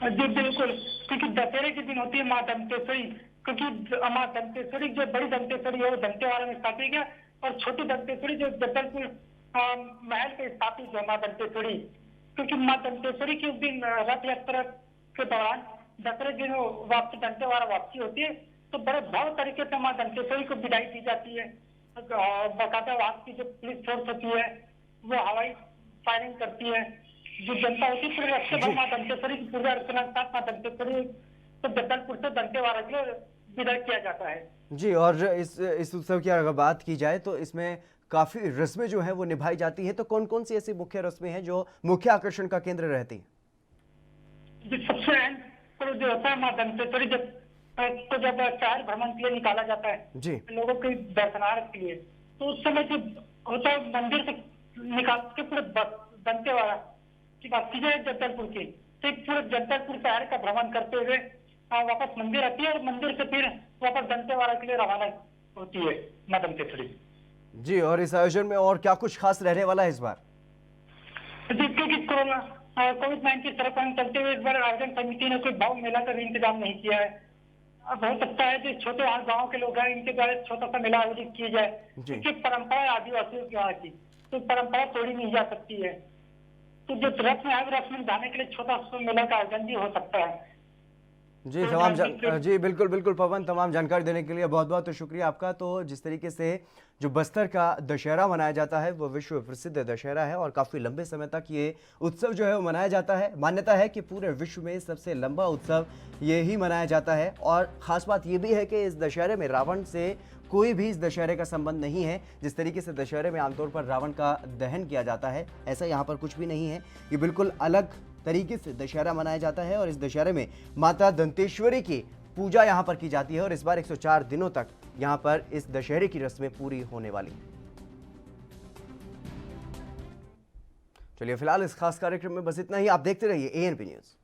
जी बिल्कुल, क्योंकि दशहरे के दिन होती है माँ दंतेश्वरी, क्योंकि माँ दंतेश्वरी जो बड़ी दंतेश्वरी है वो दंतेवाड़ा में स्थापित है और छोटी दंतेश्वरी जो जबलपुर महल पे स्थापित है माँ दंतेश्वरी, क्योंकि माँ दंतेश्वरी के उस दिन रथ यात्रा के दौरान दशहरे दिन वापसी दंतेवाड़ा वापसी होती है, तो बड़े भव्य तरीके से माँ दंतेश्वरी को विदाई दी जाती है। बाकायदा वहाँ की जो पुलिस फोर्स होती है वो हवाई फायरिंग करती है, जो जनता होती है पूरे रास्ते भर माँ दंतेश्वरी की पूजा अर्चना के साथ माँ दंतेश्वरी तो जबलपुर से दंतेवाड़ा के लिए विदा किया जाता है। जी, और इस उत्सव की अगर बात की जाए तो इसमें काफी रस्में जो है वो निभाई जाती हैं, तो कौन कौन सी ऐसी मुख्य रस्में हैं जो मुख्य आकर्षण का केंद्र रहती हैं? सबसे अहम जो होता है माँ दंतेश्वरी जब शहर भ्रमण के लिए निकाला जाता है जी लोगों के दर्शनार्थ के लिए, तो उस समय जो होता है मंदिर से निकाल के पूरे दंतेवाड़ा की बात की जाए जबलपुर की, तो पूरे जबलपुर शहर का भ्रमण करते हुए वापस मंदिर आती है और मंदिर से फिर वापस दंतेवाड़ा के लिए रवाना होती है माँ दंतेश्वरी। जी, और इस आयोजन में और क्या कुछ खास रहने वाला है इस बार? जी, क्योंकि कोरोना कोविड-19 संक्रमण चलते हुए इस बार आयोजन समिति ने कोई भाव मेला का भी इंतजाम नहीं किया है। अब हो सकता है जो छोटे गाँव के लोग हैं इनके द्वारा छोटा सा मेला आयोजित किया जाए, क्योंकि परंपरा है आदिवासियों की यहाँ की, तो परंपरा तोड़ी नहीं जा सकती है, तो जो रस्म है रस्म निभाने के लिए छोटा सा मेला का आयोजन भी हो सकता है। जी जी बिल्कुल पवन, तमाम जानकारी देने के लिए बहुत बहुत शुक्रिया आपका। तो जिस तरीके से जो बस्तर का दशहरा मनाया जाता है वो विश्व प्रसिद्ध दशहरा है और काफ़ी लंबे समय तक ये उत्सव जो है वो मनाया जाता है। मान्यता है कि पूरे विश्व में सबसे लंबा उत्सव ये ही मनाया जाता है और ख़ास बात ये भी है कि इस दशहरे में रावण से कोई भी इस दशहरे का संबंध नहीं है। जिस तरीके से दशहरे में आमतौर पर रावण का दहन किया जाता है, ऐसा यहाँ पर कुछ भी नहीं है। ये बिल्कुल अलग तरीके से दशहरा मनाया जाता है और इस दशहरे में माता दंतेश्वरी की पूजा यहाँ पर की जाती है और इस बार 104 दिनों तक यहाँ पर इस दशहरे की रस्में पूरी होने वाली हैं। चलिए फिलहाल इस खास कार्यक्रम में बस इतना ही। आप देखते रहिए ANP न्यूज़।